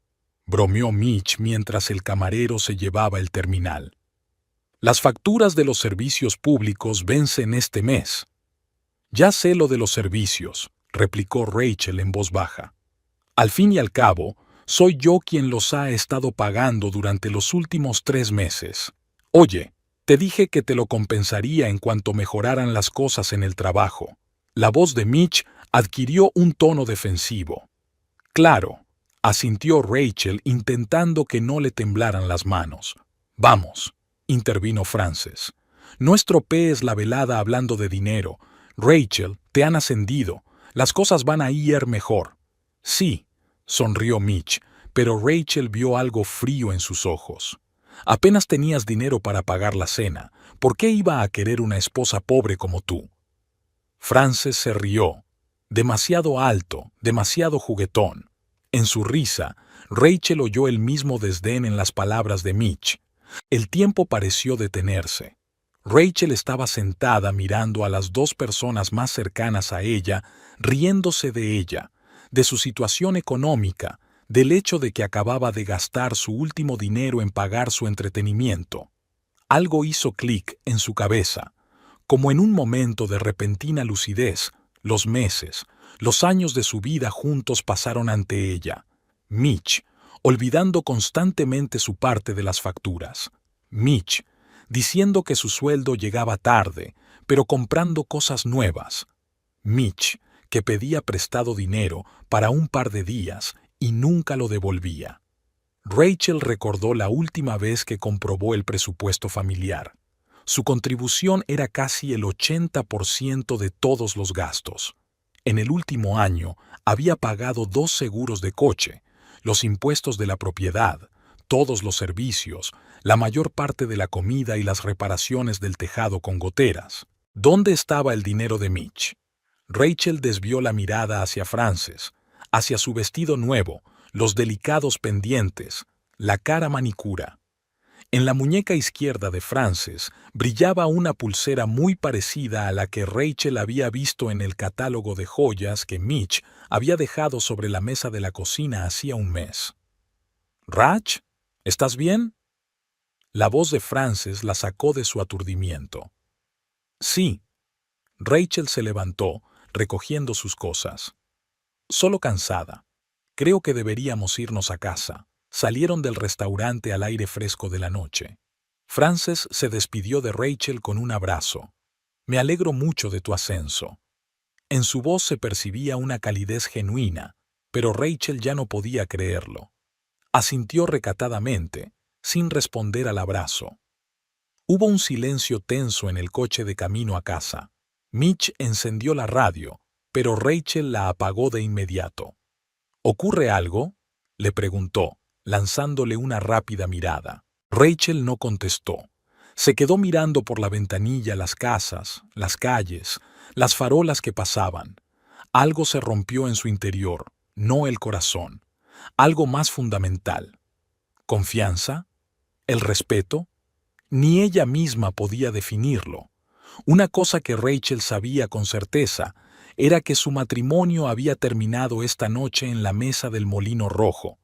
bromeó Mitch mientras el camarero se llevaba el terminal. «Las facturas de los servicios públicos vencen este mes». «Ya sé lo de los servicios», replicó Rachel en voz baja. «Al fin y al cabo, soy yo quien los ha estado pagando durante los últimos 3 meses. Oye, te dije que te lo compensaría en cuanto mejoraran las cosas en el trabajo». La voz de Mitch adquirió un tono defensivo. Claro, asintió Rachel intentando que no le temblaran las manos. Vamos, intervino Frances. No estropees la velada hablando de dinero. Rachel, te han ascendido. Las cosas van a ir mejor. Sí, sonrió Mitch, pero Rachel vio algo frío en sus ojos. Apenas tenías dinero para pagar la cena. ¿Por qué iba a querer una esposa pobre como tú? Frances se rió. Demasiado alto, demasiado juguetón. En su risa, Rachel oyó el mismo desdén en las palabras de Mitch. El tiempo pareció detenerse. Rachel estaba sentada mirando a las dos personas más cercanas a ella, riéndose de ella, de su situación económica, del hecho de que acababa de gastar su último dinero en pagar su entretenimiento. Algo hizo clic en su cabeza. Como en un momento de repentina lucidez, los meses, los años de su vida juntos pasaron ante ella. Mitch, olvidando constantemente su parte de las facturas. Mitch, diciendo que su sueldo llegaba tarde, pero comprando cosas nuevas. Mitch, que pedía prestado dinero para un par de días y nunca lo devolvía. Rachel recordó la última vez que comprobó el presupuesto familiar. Su contribución era casi el 80% de todos los gastos. En el último año había pagado 2 seguros de coche, los impuestos de la propiedad, todos los servicios, la mayor parte de la comida y las reparaciones del tejado con goteras. ¿Dónde estaba el dinero de Mitch? Rachel desvió la mirada hacia Frances, hacia su vestido nuevo, los delicados pendientes, la cara manicura. En la muñeca izquierda de Frances brillaba una pulsera muy parecida a la que Rachel había visto en el catálogo de joyas que Mitch había dejado sobre la mesa de la cocina hacía un mes. «Rach, ¿estás bien?» La voz de Frances la sacó de su aturdimiento. «Sí». Rachel se levantó, recogiendo sus cosas. «Solo cansada. Creo que deberíamos irnos a casa». Salieron del restaurante al aire fresco de la noche. Frances se despidió de Rachel con un abrazo. «Me alegro mucho de tu ascenso». En su voz se percibía una calidez genuina, pero Rachel ya no podía creerlo. Asintió recatadamente, sin responder al abrazo. Hubo un silencio tenso en el coche de camino a casa. Mitch encendió la radio, pero Rachel la apagó de inmediato. «¿Ocurre algo?», le preguntó, lanzándole una rápida mirada. Rachel no contestó. Se quedó mirando por la ventanilla las casas, las calles, las farolas que pasaban. Algo se rompió en su interior, no el corazón. Algo más fundamental. ¿Confianza? ¿El respeto? Ni ella misma podía definirlo. Una cosa que Rachel sabía con certeza era que su matrimonio había terminado esta noche en la mesa del Molino Rojo.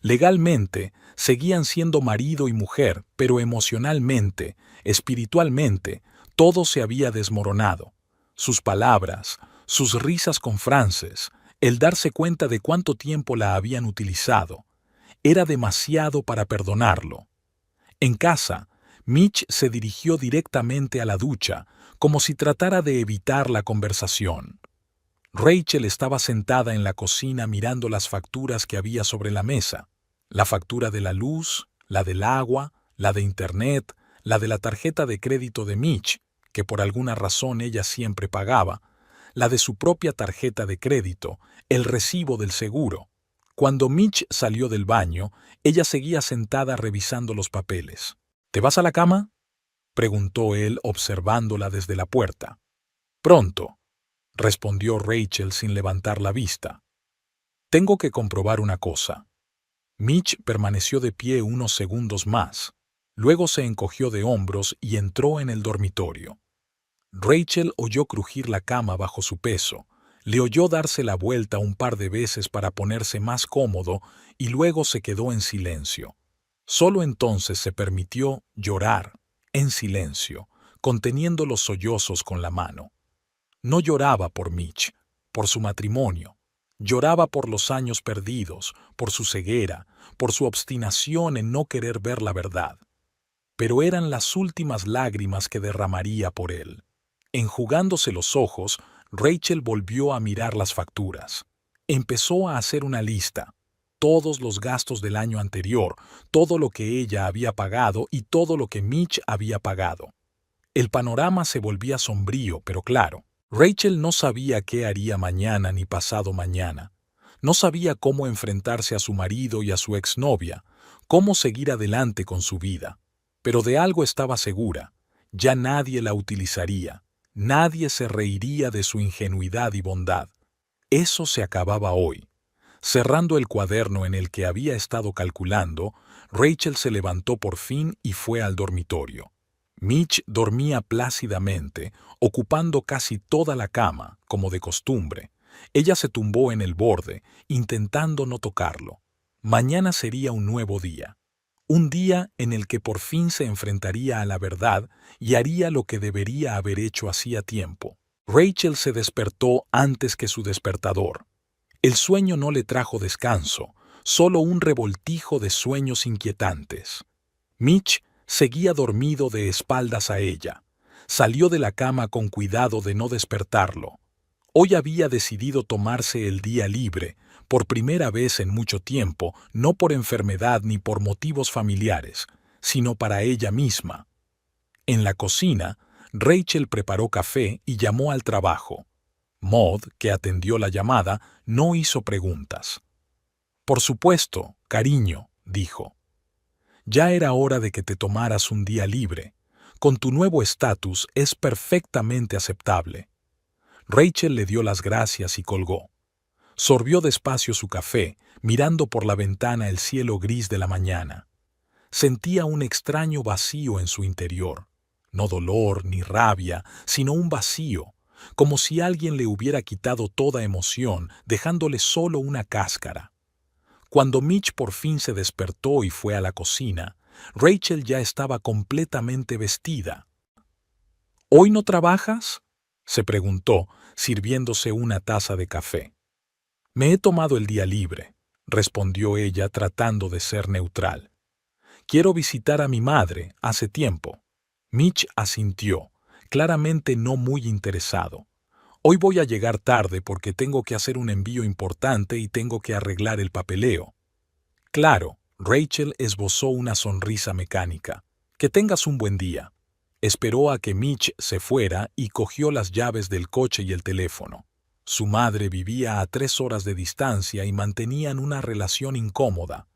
Legalmente, seguían siendo marido y mujer, pero emocionalmente, espiritualmente, todo se había desmoronado. Sus palabras, sus risas con Frances, el darse cuenta de cuánto tiempo la habían utilizado, era demasiado para perdonarlo. En casa, Mitch se dirigió directamente a la ducha, como si tratara de evitar la conversación. Rachel estaba sentada en la cocina mirando las facturas que había sobre la mesa. La factura de la luz, la del agua, la de internet, la de la tarjeta de crédito de Mitch, que por alguna razón ella siempre pagaba, la de su propia tarjeta de crédito, el recibo del seguro. Cuando Mitch salió del baño, ella seguía sentada revisando los papeles. «¿Te vas a la cama?», preguntó él observándola desde la puerta. «Pronto», respondió Rachel sin levantar la vista. «Tengo que comprobar una cosa». Mitch permaneció de pie unos segundos más. Luego se encogió de hombros y entró en el dormitorio. Rachel oyó crujir la cama bajo su peso, le oyó darse la vuelta un par de veces para ponerse más cómodo y luego se quedó en silencio. Solo entonces se permitió llorar, en silencio, conteniendo los sollozos con la mano. No lloraba por Mitch, por su matrimonio. Lloraba por los años perdidos, por su ceguera, por su obstinación en no querer ver la verdad. Pero eran las últimas lágrimas que derramaría por él. Enjugándose los ojos, Rachel volvió a mirar las facturas. Empezó a hacer una lista. Todos los gastos del año anterior, todo lo que ella había pagado y todo lo que Mitch había pagado. El panorama se volvía sombrío, pero claro. Rachel no sabía qué haría mañana ni pasado mañana. No sabía cómo enfrentarse a su marido y a su exnovia, cómo seguir adelante con su vida. Pero de algo estaba segura: ya nadie la utilizaría, nadie se reiría de su ingenuidad y bondad. Eso se acababa hoy. Cerrando el cuaderno en el que había estado calculando, Rachel se levantó por fin y fue al dormitorio. Mitch dormía plácidamente, ocupando casi toda la cama, como de costumbre. Ella se tumbó en el borde, intentando no tocarlo. Mañana sería un nuevo día. Un día en el que por fin se enfrentaría a la verdad y haría lo que debería haber hecho hacía tiempo. Rachel se despertó antes que su despertador. El sueño no le trajo descanso, solo un revoltijo de sueños inquietantes. Mitch seguía dormido de espaldas a ella. Salió de la cama con cuidado de no despertarlo. Hoy había decidido tomarse el día libre, por primera vez en mucho tiempo, no por enfermedad ni por motivos familiares, sino para ella misma. En la cocina, Rachel preparó café y llamó al trabajo. Maud, que atendió la llamada, no hizo preguntas. «Por supuesto, cariño», dijo. «Ya era hora de que te tomaras un día libre. Con tu nuevo estatus es perfectamente aceptable». Rachel le dio las gracias y colgó. Sorbió despacio su café, mirando por la ventana el cielo gris de la mañana. Sentía un extraño vacío en su interior. No dolor ni rabia, sino un vacío, como si alguien le hubiera quitado toda emoción, dejándole solo una cáscara. Cuando Mitch por fin se despertó y fue a la cocina, Rachel ya estaba completamente vestida. «¿Hoy no trabajas?», se preguntó, sirviéndose una taza de café. «Me he tomado el día libre», respondió ella tratando de ser neutral. «Quiero visitar a mi madre, hace tiempo». Mitch asintió, claramente no muy interesado. «Hoy voy a llegar tarde porque tengo que hacer un envío importante y tengo que arreglar el papeleo». «Claro», Rachel esbozó una sonrisa mecánica. «Que tengas un buen día». Esperó a que Mitch se fuera y cogió las llaves del coche y el teléfono. Su madre vivía a 3 horas de distancia y mantenían una relación incómoda.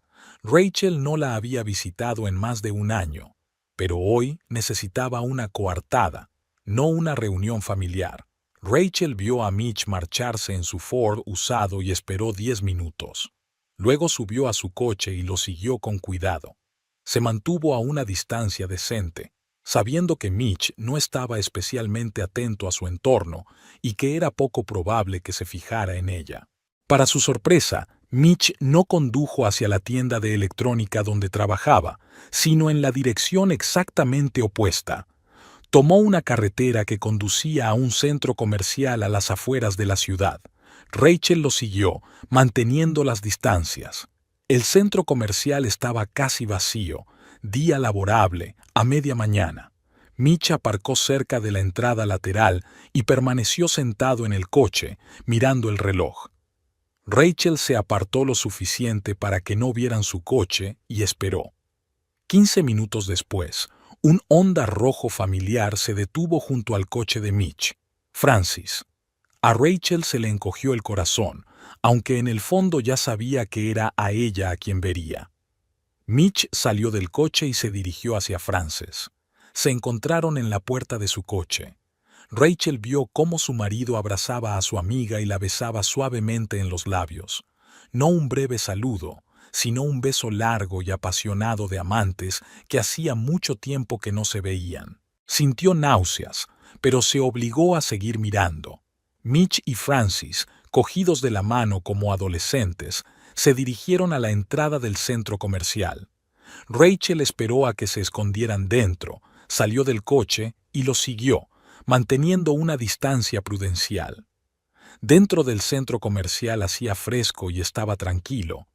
Rachel no la había visitado en más de un año, pero hoy necesitaba una coartada, no una reunión familiar. Rachel vio a Mitch marcharse en su Ford usado y esperó 10 minutos. Luego subió a su coche y lo siguió con cuidado. Se mantuvo a una distancia decente, sabiendo que Mitch no estaba especialmente atento a su entorno y que era poco probable que se fijara en ella. Para su sorpresa, Mitch no condujo hacia la tienda de electrónica donde trabajaba, sino en la dirección exactamente opuesta. Tomó una carretera que conducía a un centro comercial a las afueras de la ciudad. Rachel lo siguió, manteniendo las distancias. El centro comercial estaba casi vacío, día laborable, a media mañana. Mitch aparcó cerca de la entrada lateral y permaneció sentado en el coche, mirando el reloj. Rachel se apartó lo suficiente para que no vieran su coche y esperó. 15 minutos después, un Honda rojo familiar se detuvo junto al coche de Mitch. Francis. A Rachel se le encogió el corazón, aunque en el fondo ya sabía que era a ella a quien vería. Mitch salió del coche y se dirigió hacia Frances. Se encontraron en la puerta de su coche. Rachel vio cómo su marido abrazaba a su amiga y la besaba suavemente en los labios. No un breve saludo, sino un beso largo y apasionado de amantes que hacía mucho tiempo que no se veían. Sintió náuseas, pero se obligó a seguir mirando. Mitch y Francis, cogidos de la mano como adolescentes, se dirigieron a la entrada del centro comercial. Rachel esperó a que se escondieran dentro, salió del coche y los siguió, manteniendo una distancia prudencial. Dentro del centro comercial hacía fresco y estaba tranquilo.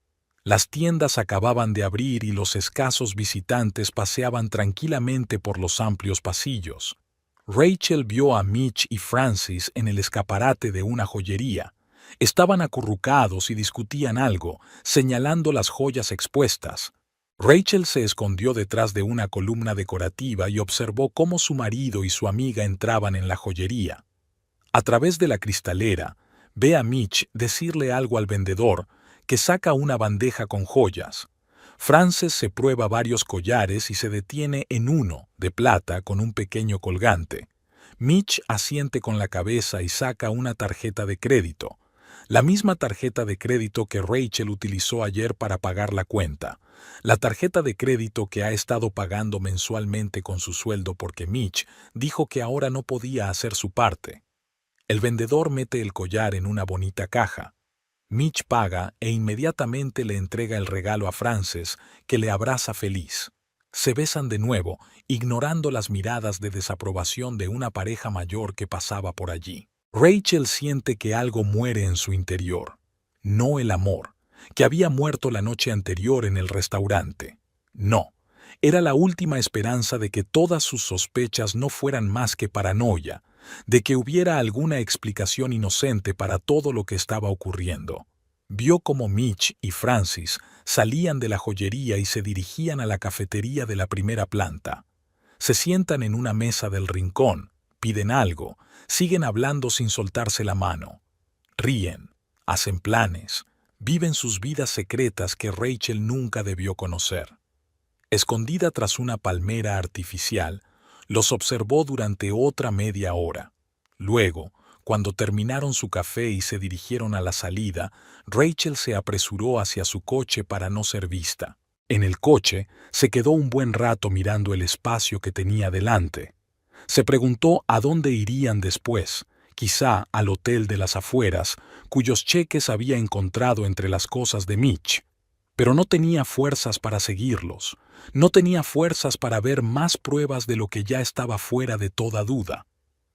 Las tiendas acababan de abrir y los escasos visitantes paseaban tranquilamente por los amplios pasillos. Rachel vio a Mitch y Francis en el escaparate de una joyería. Estaban acurrucados y discutían algo, señalando las joyas expuestas. Rachel se escondió detrás de una columna decorativa y observó cómo su marido y su amiga entraban en la joyería. A través de la cristalera, ve a Mitch decirle algo al vendedor, que saca una bandeja con joyas. Frances se prueba varios collares y se detiene en uno, de plata, con un pequeño colgante. Mitch asiente con la cabeza y saca una tarjeta de crédito. La misma tarjeta de crédito que Rachel utilizó ayer para pagar la cuenta. La tarjeta de crédito que ha estado pagando mensualmente con su sueldo porque Mitch dijo que ahora no podía hacer su parte. El vendedor mete el collar en una bonita caja. Mitch paga e inmediatamente le entrega el regalo a Frances, que le abraza feliz. Se besan de nuevo, ignorando las miradas de desaprobación de una pareja mayor que pasaba por allí. Rachel siente que algo muere en su interior. No el amor, que había muerto la noche anterior en el restaurante. No, era la última esperanza de que todas sus sospechas no fueran más que paranoia, de que hubiera alguna explicación inocente para todo lo que estaba ocurriendo. Vio cómo Mitch y Francis salían de la joyería y se dirigían a la cafetería de la primera planta. Se sientan en una mesa del rincón, piden algo, siguen hablando sin soltarse la mano. Ríen, hacen planes, viven sus vidas secretas que Rachel nunca debió conocer. Escondida tras una palmera artificial, los observó durante otra media hora. Luego, cuando terminaron su café y se dirigieron a la salida, Rachel se apresuró hacia su coche para no ser vista. En el coche, se quedó un buen rato mirando el espacio que tenía delante. Se preguntó a dónde irían después, quizá al hotel de las afueras, cuyos cheques había encontrado entre las cosas de Mitch. Pero no tenía fuerzas para seguirlos, no tenía fuerzas para ver más pruebas de lo que ya estaba fuera de toda duda.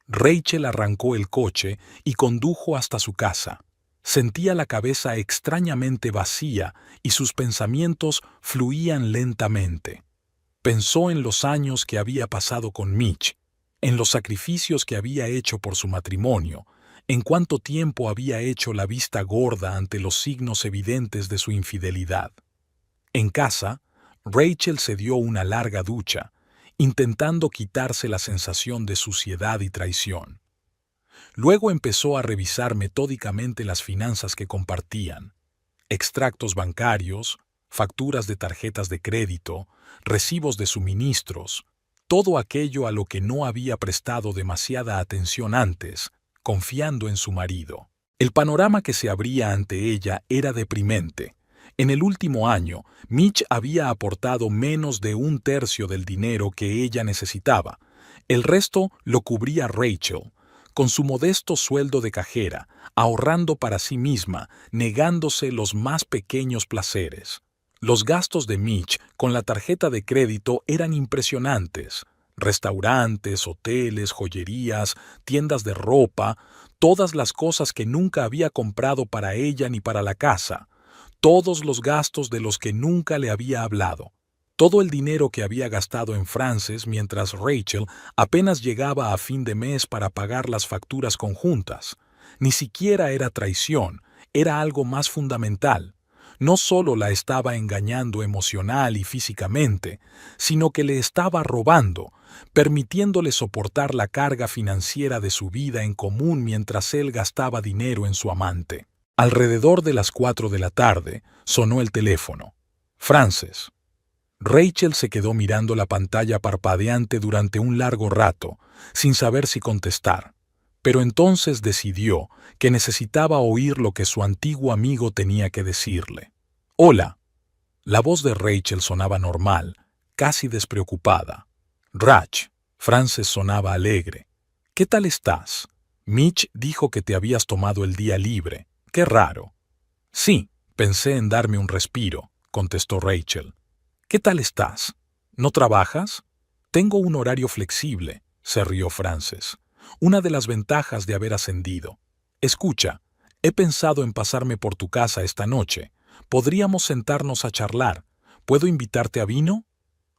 Rachel arrancó el coche y condujo hasta su casa. Sentía la cabeza extrañamente vacía y sus pensamientos fluían lentamente. Pensó en los años que había pasado con Mitch, en los sacrificios que había hecho por su matrimonio, en cuánto tiempo había hecho la vista gorda ante los signos evidentes de su infidelidad. En casa, Rachel se dio una larga ducha, intentando quitarse la sensación de suciedad y traición. Luego empezó a revisar metódicamente las finanzas que compartían, extractos bancarios, facturas de tarjetas de crédito, recibos de suministros, todo aquello a lo que no había prestado demasiada atención antes, confiando en su marido. El panorama que se abría ante ella era deprimente. En el último año, Mitch había aportado menos de un tercio del dinero que ella necesitaba. El resto lo cubría Rachel, con su modesto sueldo de cajera, ahorrando para sí misma, negándose los más pequeños placeres. Los gastos de Mitch con la tarjeta de crédito eran impresionantes. Restaurantes, hoteles, joyerías, tiendas de ropa, todas las cosas que nunca había comprado para ella ni para la casa, todos los gastos de los que nunca le había hablado, todo el dinero que había gastado en Frances mientras Rachel apenas llegaba a fin de mes para pagar las facturas conjuntas. Ni siquiera era traición, era algo más fundamental. No solo la estaba engañando emocional y físicamente, sino que le estaba robando, permitiéndole soportar la carga financiera de su vida en común mientras él gastaba dinero en su amante. Alrededor de las 4 de la tarde, sonó el teléfono. Frances. Rachel se quedó mirando la pantalla parpadeante durante un largo rato, sin saber si contestar. Pero entonces decidió que necesitaba oír lo que su antiguo amigo tenía que decirle. «Hola». La voz de Rachel sonaba normal, casi despreocupada. «Rach». Frances sonaba alegre. «¿Qué tal estás? Mitch dijo que te habías tomado el día libre. Qué raro». «Sí, pensé en darme un respiro», contestó Rachel. «¿Qué tal estás? ¿No trabajas?» «Tengo un horario flexible», se rió Frances. «Una de las ventajas de haber ascendido. Escucha, he pensado en pasarme por tu casa esta noche. Podríamos sentarnos a charlar. ¿Puedo invitarte a vino?»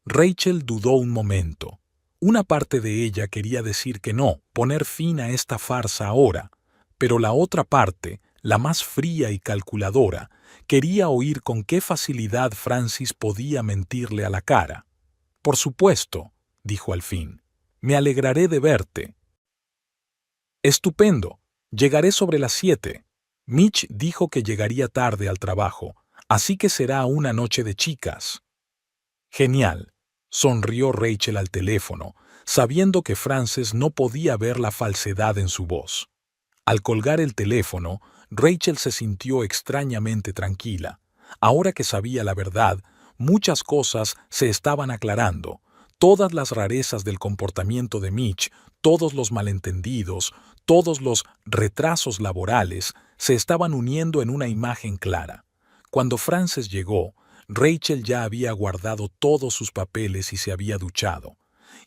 Rachel dudó un momento. Una parte de ella quería decir que no, poner fin a esta farsa ahora, pero la otra parte, la más fría y calculadora, quería oír con qué facilidad Francis podía mentirle a la cara. «Por supuesto», dijo al fin. «Me alegraré de verte». «Estupendo. Llegaré sobre las 7. Mitch dijo que llegaría tarde al trabajo, así que será una noche de chicas». «Genial», sonrió Rachel al teléfono, sabiendo que Frances no podía ver la falsedad en su voz. Al colgar el teléfono, Rachel se sintió extrañamente tranquila. Ahora que sabía la verdad, muchas cosas se estaban aclarando. Todas las rarezas del comportamiento de Mitch, todos los malentendidos, todos los retrasos laborales, se estaban uniendo en una imagen clara. Cuando Frances llegó, Rachel ya había guardado todos sus papeles y se había duchado.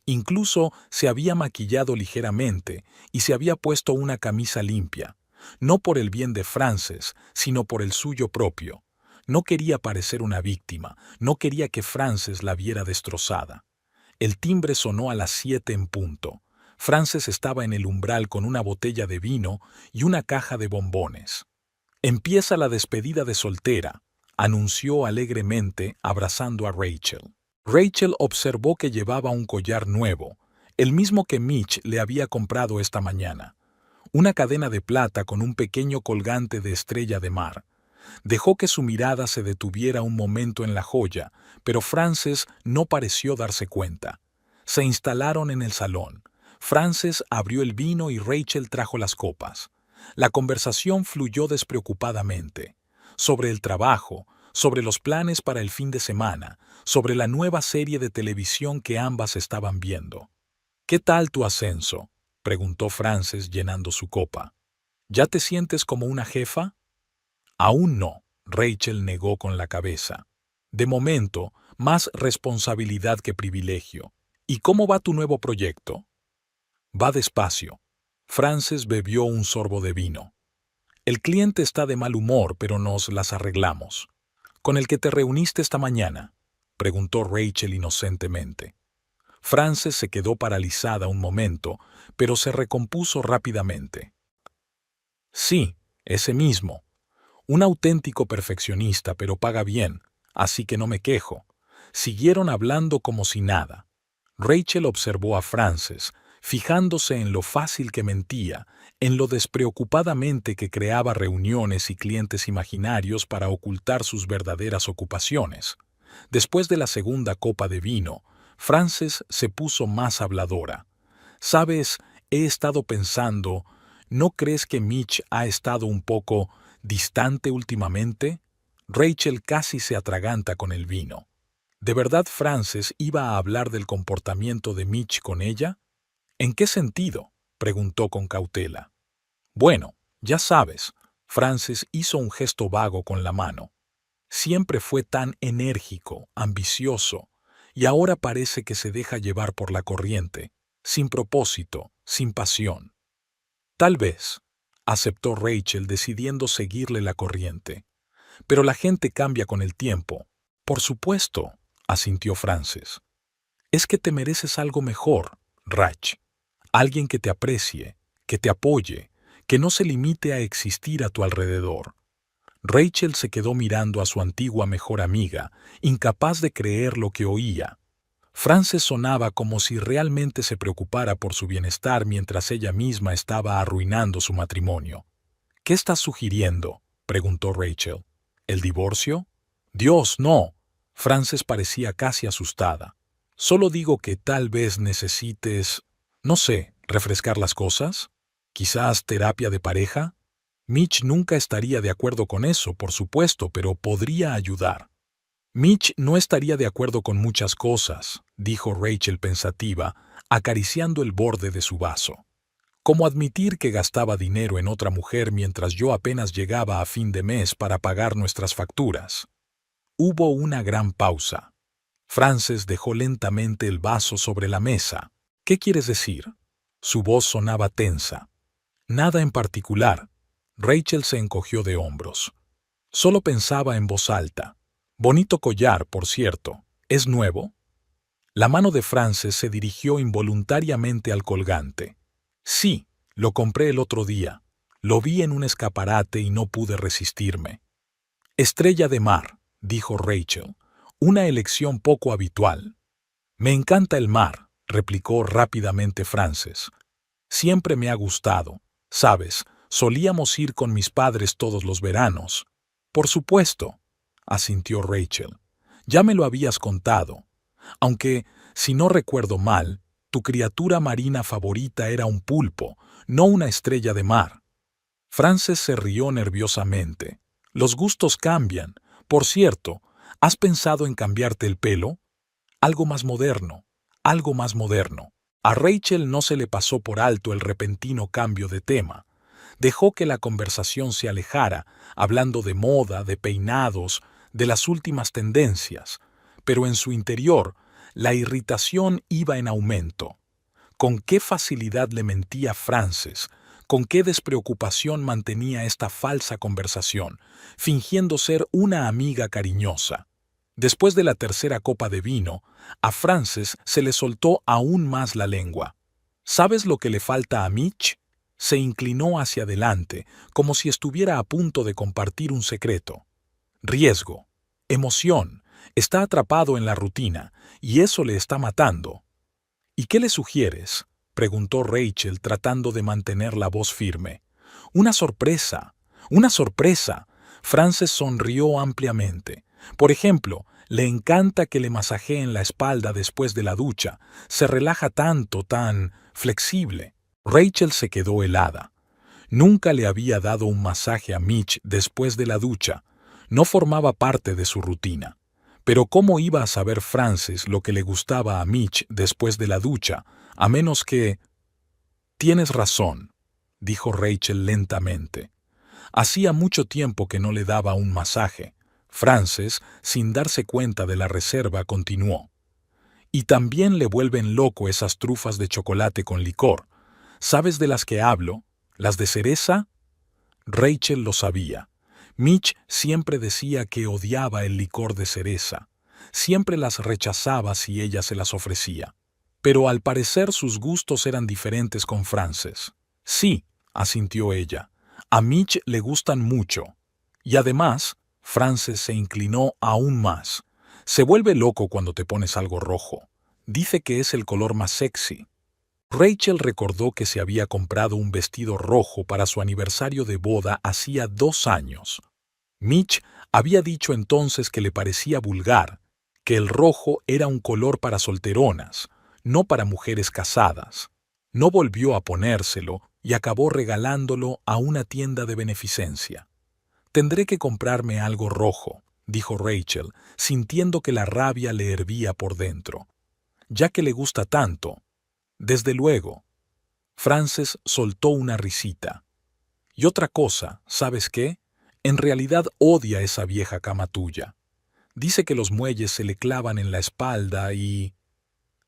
Incluso se había maquillado ligeramente y se había puesto una camisa limpia, no por el bien de Frances, sino por el suyo propio. No quería parecer una víctima, no quería que Frances la viera destrozada. El timbre sonó a las 7 en punto. Frances estaba en el umbral con una botella de vino y una caja de bombones. «Empieza la despedida de soltera», anunció alegremente, abrazando a Rachel. Rachel observó que llevaba un collar nuevo, el mismo que Mitch le había comprado esta mañana. Una cadena de plata con un pequeño colgante de estrella de mar. Dejó que su mirada se detuviera un momento en la joya, pero Frances no pareció darse cuenta. Se instalaron en el salón. Frances abrió el vino y Rachel trajo las copas. La conversación fluyó despreocupadamente. Sobre el trabajo, sobre los planes para el fin de semana, sobre la nueva serie de televisión que ambas estaban viendo. «¿Qué tal tu ascenso?», preguntó Frances llenando su copa. «¿Ya te sientes como una jefa?» «Aún no», Rachel negó con la cabeza. «De momento, más responsabilidad que privilegio. ¿Y cómo va tu nuevo proyecto?» «Va despacio». Frances bebió un sorbo de vino. «El cliente está de mal humor, pero nos las arreglamos». «¿Con el que te reuniste esta mañana?», preguntó Rachel inocentemente. Frances se quedó paralizada un momento, pero se recompuso rápidamente. «Sí, ese mismo. Un auténtico perfeccionista, pero paga bien, así que no me quejo». Siguieron hablando como si nada. Rachel observó a Frances, fijándose en lo fácil que mentía, en lo despreocupadamente que creaba reuniones y clientes imaginarios para ocultar sus verdaderas ocupaciones. Después de la segunda copa de vino, Frances se puso más habladora. «Sabes, he estado pensando, ¿no crees que Mitch ha estado un poco distante últimamente?» Rachel casi se atraganta con el vino. ¿De verdad Frances iba a hablar del comportamiento de Mitch con ella? «¿En qué sentido?», preguntó con cautela. «Bueno, ya sabes», Frances hizo un gesto vago con la mano. «Siempre fue tan enérgico, ambicioso, y ahora parece que se deja llevar por la corriente, sin propósito, sin pasión». «Tal vez», aceptó Rachel decidiendo seguirle la corriente. «Pero la gente cambia con el tiempo». «Por supuesto», asintió Frances. «Es que te mereces algo mejor, Rach. Alguien que te aprecie, que te apoye, que no se limite a existir a tu alrededor». Rachel se quedó mirando a su antigua mejor amiga, incapaz de creer lo que oía. Frances sonaba como si realmente se preocupara por su bienestar mientras ella misma estaba arruinando su matrimonio. «¿Qué estás sugiriendo?», preguntó Rachel. «¿El divorcio?» «Dios, no». Frances parecía casi asustada. «Solo digo que tal vez necesites, no sé, refrescar las cosas. Quizás terapia de pareja». Mitch nunca estaría de acuerdo con eso, por supuesto, pero podría ayudar. «Mitch no estaría de acuerdo con muchas cosas», dijo Rachel pensativa, acariciando el borde de su vaso. «Como admitir que gastaba dinero en otra mujer mientras yo apenas llegaba a fin de mes para pagar nuestras facturas». Hubo una gran pausa. Frances dejó lentamente el vaso sobre la mesa. «¿Qué quieres decir?». Su voz sonaba tensa. «Nada en particular». Rachel se encogió de hombros. Solo pensaba en voz alta. «Bonito collar, por cierto. ¿Es nuevo?». La mano de Frances se dirigió involuntariamente al colgante. «Sí, lo compré el otro día. Lo vi en un escaparate y no pude resistirme. Estrella de mar, dijo Rachel, una elección poco habitual. Me encanta el mar, replicó rápidamente Frances. Siempre me ha gustado. Sabes, solíamos ir con mis padres todos los veranos. Por supuesto, asintió Rachel. Ya me lo habías contado. Aunque, si no recuerdo mal, tu criatura marina favorita era un pulpo, no una estrella de mar. Frances se rió nerviosamente. Los gustos cambian. Por cierto, ¿has pensado en cambiarte el pelo? Algo más moderno, algo más moderno. A Rachel no se le pasó por alto el repentino cambio de tema. Dejó que la conversación se alejara, hablando de moda, de peinados, de las últimas tendencias, pero en su interior la irritación iba en aumento. Con qué facilidad le mentía Frances, con qué despreocupación mantenía esta falsa conversación, fingiendo ser una amiga cariñosa. Después de la tercera copa de vino, a Frances se le soltó aún más la lengua. ¿Sabes lo que le falta a Mitch? Se inclinó hacia adelante, como si estuviera a punto de compartir un secreto. Riesgo, emoción, está atrapado en la rutina, y eso le está matando. ¿Y qué le sugieres?, preguntó Rachel tratando de mantener la voz firme. Una sorpresa, una sorpresa. Frances sonrió ampliamente. Por ejemplo, le encanta que le masajeen la espalda después de la ducha. Se relaja tanto, tan flexible. Rachel se quedó helada. Nunca le había dado un masaje a Mitch después de la ducha. No formaba parte de su rutina. Pero ¿cómo iba a saber Frances lo que le gustaba a Mitch después de la ducha, a menos que... Tienes razón, dijo Rachel lentamente. Hacía mucho tiempo que no le daba un masaje. Frances, sin darse cuenta de la reserva, continuó. Y también le vuelven loco esas trufas de chocolate con licor. ¿Sabes de las que hablo? ¿Las de cereza? Rachel lo sabía. Mitch siempre decía que odiaba el licor de cereza. Siempre las rechazaba si ella se las ofrecía. Pero al parecer sus gustos eran diferentes con Frances. Sí, asintió ella. A Mitch le gustan mucho. Y además, Frances se inclinó aún más. Se vuelve loco cuando te pones algo rojo. Dice que es el color más sexy. Rachel recordó que se había comprado un vestido rojo para su aniversario de boda hacía 2 años. Mitch había dicho entonces que le parecía vulgar, que el rojo era un color para solteronas, no para mujeres casadas. No volvió a ponérselo y acabó regalándolo a una tienda de beneficencia. Tendré que comprarme algo rojo, dijo Rachel, sintiendo que la rabia le hervía por dentro. Ya que le gusta tanto. Desde luego. Frances soltó una risita. Y otra cosa, ¿sabes qué? En realidad odia esa vieja cama tuya. Dice que los muelles se le clavan en la espalda y...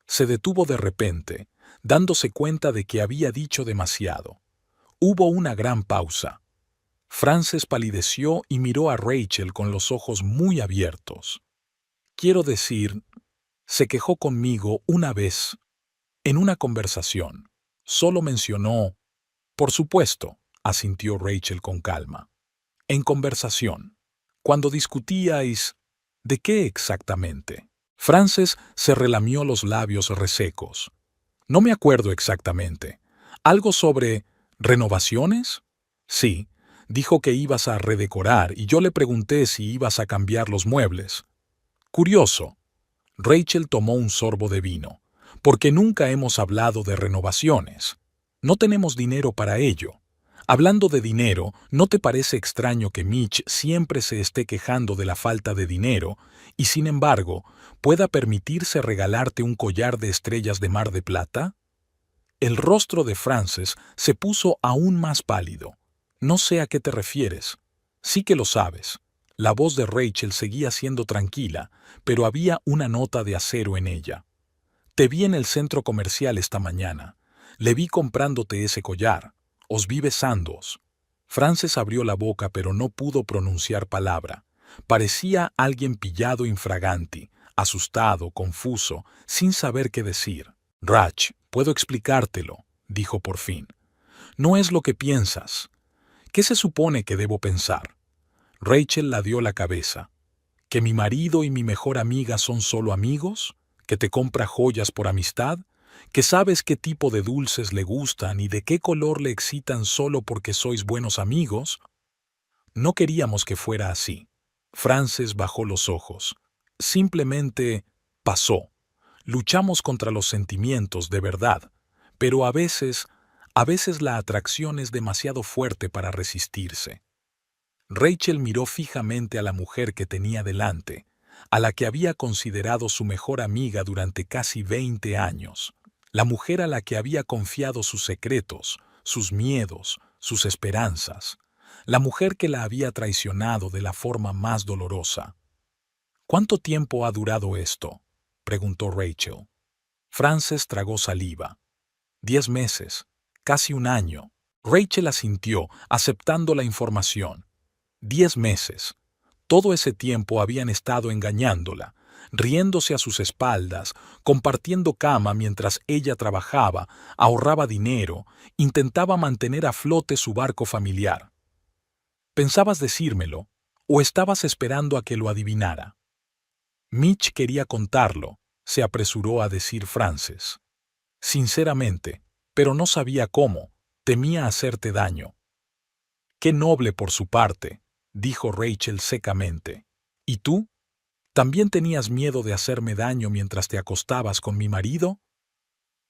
Se detuvo de repente, dándose cuenta de que había dicho demasiado. Hubo una gran pausa. Frances palideció y miró a Rachel con los ojos muy abiertos. Quiero decir, se quejó conmigo una vez, en una conversación. Solo mencionó... Por supuesto, asintió Rachel con calma. En conversación. Cuando discutíais... ¿De qué exactamente? Frances se relamió los labios resecos. No me acuerdo exactamente. ¿Algo sobre renovaciones? Sí, dijo que ibas a redecorar y yo le pregunté si ibas a cambiar los muebles. Curioso. Rachel tomó un sorbo de vino. Porque nunca hemos hablado de renovaciones. No tenemos dinero para ello. Hablando de dinero, ¿no te parece extraño que Mitch siempre se esté quejando de la falta de dinero y, sin embargo, pueda permitirse regalarte un collar de estrellas de mar de plata? El rostro de Frances se puso aún más pálido. No sé a qué te refieres. Sí que lo sabes. La voz de Rachel seguía siendo tranquila, pero había una nota de acero en ella. Te vi en el centro comercial esta mañana. Le vi comprándote ese collar. Os vi besándoos. Frances abrió la boca pero no pudo pronunciar palabra. Parecía alguien pillado infraganti, asustado, confuso, sin saber qué decir. Rach, puedo explicártelo, dijo por fin. No es lo que piensas. ¿Qué se supone que debo pensar? Rachel la dio la cabeza. ¿Que mi marido y mi mejor amiga son solo amigos? ¿Que te compra joyas por amistad? ¿Que sabes qué tipo de dulces le gustan y de qué color le excitan solo porque sois buenos amigos? No queríamos que fuera así. Frances bajó los ojos. Simplemente pasó. Luchamos contra los sentimientos de verdad, pero a veces la atracción es demasiado fuerte para resistirse. Rachel miró fijamente a la mujer que tenía delante, a la que había considerado su mejor amiga durante casi 20 años, la mujer a la que había confiado sus secretos, sus miedos, sus esperanzas, la mujer que la había traicionado de la forma más dolorosa. ¿Cuánto tiempo ha durado esto?, preguntó Rachel. Frances tragó saliva. 10 meses, casi un año. Rachel asintió, aceptando la información. 10 meses. Todo ese tiempo habían estado engañándola, riéndose a sus espaldas, compartiendo cama mientras ella trabajaba, ahorraba dinero, intentaba mantener a flote su barco familiar. ¿Pensabas decírmelo o estabas esperando a que lo adivinara? Mitch quería contarlo, se apresuró a decir Frances. Sinceramente, pero no sabía cómo, temía hacerte daño. Qué noble por su parte, dijo Rachel secamente. ¿Y tú? ¿También tenías miedo de hacerme daño mientras te acostabas con mi marido?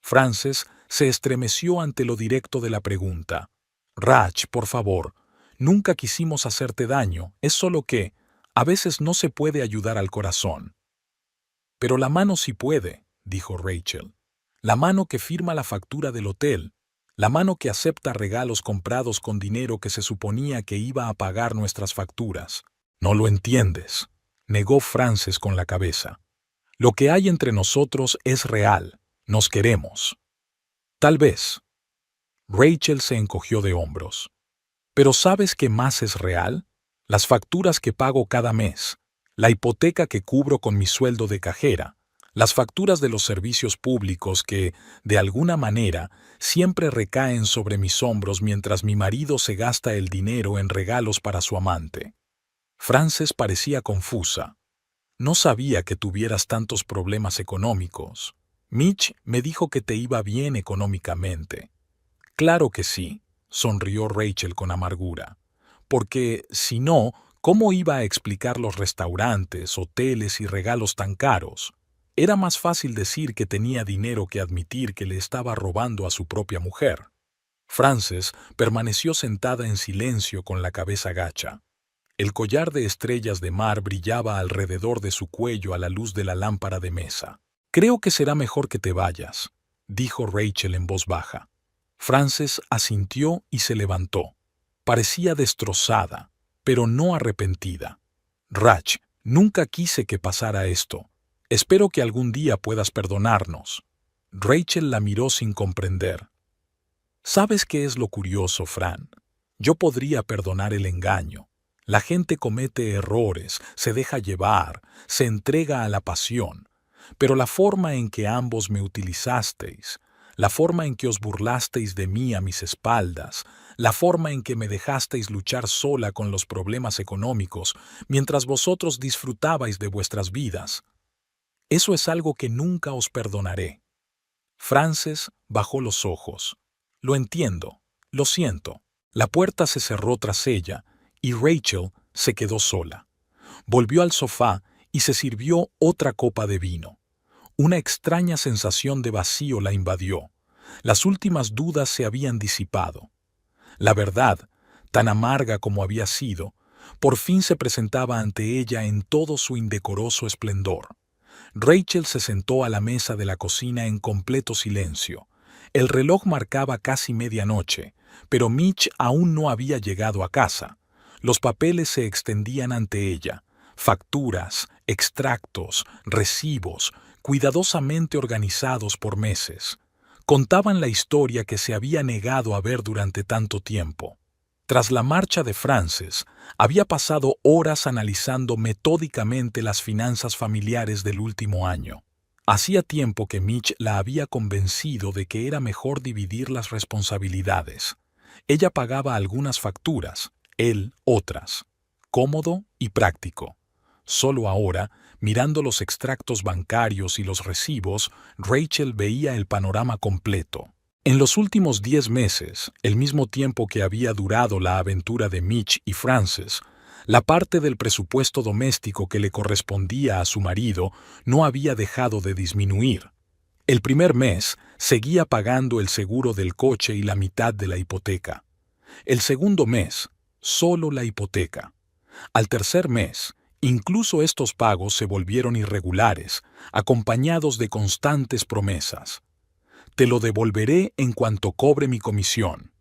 Frances se estremeció ante lo directo de la pregunta. Rach, por favor, nunca quisimos hacerte daño, es solo que, a veces no se puede ayudar al corazón. Pero la mano sí puede, dijo Rachel. La mano que firma la factura del hotel, la mano que acepta regalos comprados con dinero que se suponía que iba a pagar nuestras facturas. No lo entiendes, negó Frances con la cabeza. Lo que hay entre nosotros es real, nos queremos. Tal vez. Rachel se encogió de hombros. ¿Pero sabes qué más es real? Las facturas que pago cada mes, la hipoteca que cubro con mi sueldo de cajera, las facturas de los servicios públicos que, de alguna manera, siempre recaen sobre mis hombros mientras mi marido se gasta el dinero en regalos para su amante. Frances parecía confusa. No sabía que tuvieras tantos problemas económicos. Mitch me dijo que te iba bien económicamente. Claro que sí, sonrió Rachel con amargura. Porque, si no, ¿cómo iba a explicar los restaurantes, hoteles y regalos tan caros? Era más fácil decir que tenía dinero que admitir que le estaba robando a su propia mujer. Frances permaneció sentada en silencio con la cabeza gacha. El collar de estrellas de mar brillaba alrededor de su cuello a la luz de la lámpara de mesa. Creo que será mejor que te vayas, dijo Rachel en voz baja. Frances asintió y se levantó. Parecía destrozada, pero no arrepentida. Rach, nunca quise que pasara esto. Espero que algún día puedas perdonarnos. Rachel la miró sin comprender. ¿Sabes qué es lo curioso, Fran? Yo podría perdonar el engaño. La gente comete errores, se deja llevar, se entrega a la pasión. Pero la forma en que ambos me utilizasteis, la forma en que os burlasteis de mí a mis espaldas, la forma en que me dejasteis luchar sola con los problemas económicos mientras vosotros disfrutabais de vuestras vidas, eso es algo que nunca os perdonaré. Frances bajó los ojos. Lo entiendo, lo siento. La puerta se cerró tras ella y Rachel se quedó sola. Volvió al sofá y se sirvió otra copa de vino. Una extraña sensación de vacío la invadió. Las últimas dudas se habían disipado. La verdad, tan amarga como había sido, por fin se presentaba ante ella en todo su indecoroso esplendor. Rachel se sentó a la mesa de la cocina en completo silencio. El reloj marcaba casi medianoche, pero Mitch aún no había llegado a casa. Los papeles se extendían ante ella, facturas, extractos, recibos, cuidadosamente organizados por meses. Contaban la historia que se había negado a ver durante tanto tiempo. Tras la marcha de Frances, había pasado horas analizando metódicamente las finanzas familiares del último año. Hacía tiempo que Mitch la había convencido de que era mejor dividir las responsabilidades. Ella pagaba algunas facturas, él otras. Cómodo y práctico. Solo ahora, mirando los extractos bancarios y los recibos, Rachel veía el panorama completo. En los últimos 10 meses, el mismo tiempo que había durado la aventura de Mitch y Frances, la parte del presupuesto doméstico que le correspondía a su marido no había dejado de disminuir. El primer mes seguía pagando el seguro del coche y la mitad de la hipoteca. El segundo mes, solo la hipoteca. Al tercer mes, incluso estos pagos se volvieron irregulares, acompañados de constantes promesas. Te lo devolveré en cuanto cobre mi comisión.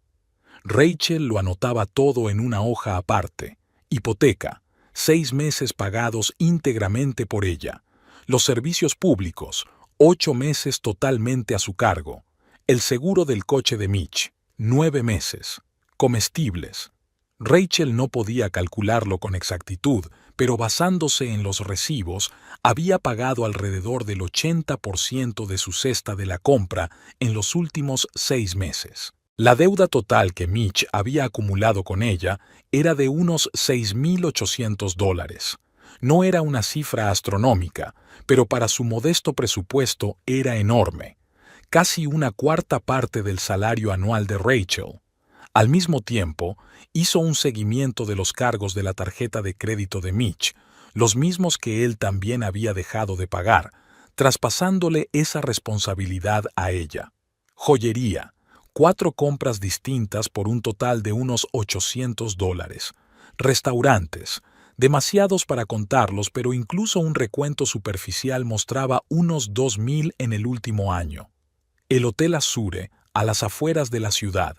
Rachel lo anotaba todo en una hoja aparte. Hipoteca, 6 meses pagados íntegramente por ella. Los servicios públicos, 8 meses totalmente a su cargo. El seguro del coche de Mitch, 9 meses. Comestibles. Rachel no podía calcularlo con exactitud, pero basándose en los recibos, había pagado alrededor del 80% de su cesta de la compra en los últimos 6 meses. La deuda total que Mitch había acumulado con ella era de unos $6,800. No era una cifra astronómica, pero para su modesto presupuesto era enorme. Casi una cuarta parte del salario anual de Rachel. Al mismo tiempo, hizo un seguimiento de los cargos de la tarjeta de crédito de Mitch, los mismos que él también había dejado de pagar, traspasándole esa responsabilidad a ella. Joyería, 4 compras distintas por un total de unos $800. Restaurantes, demasiados para contarlos, pero incluso un recuento superficial mostraba unos 2,000 en el último año. El Hotel Azure, a las afueras de la ciudad.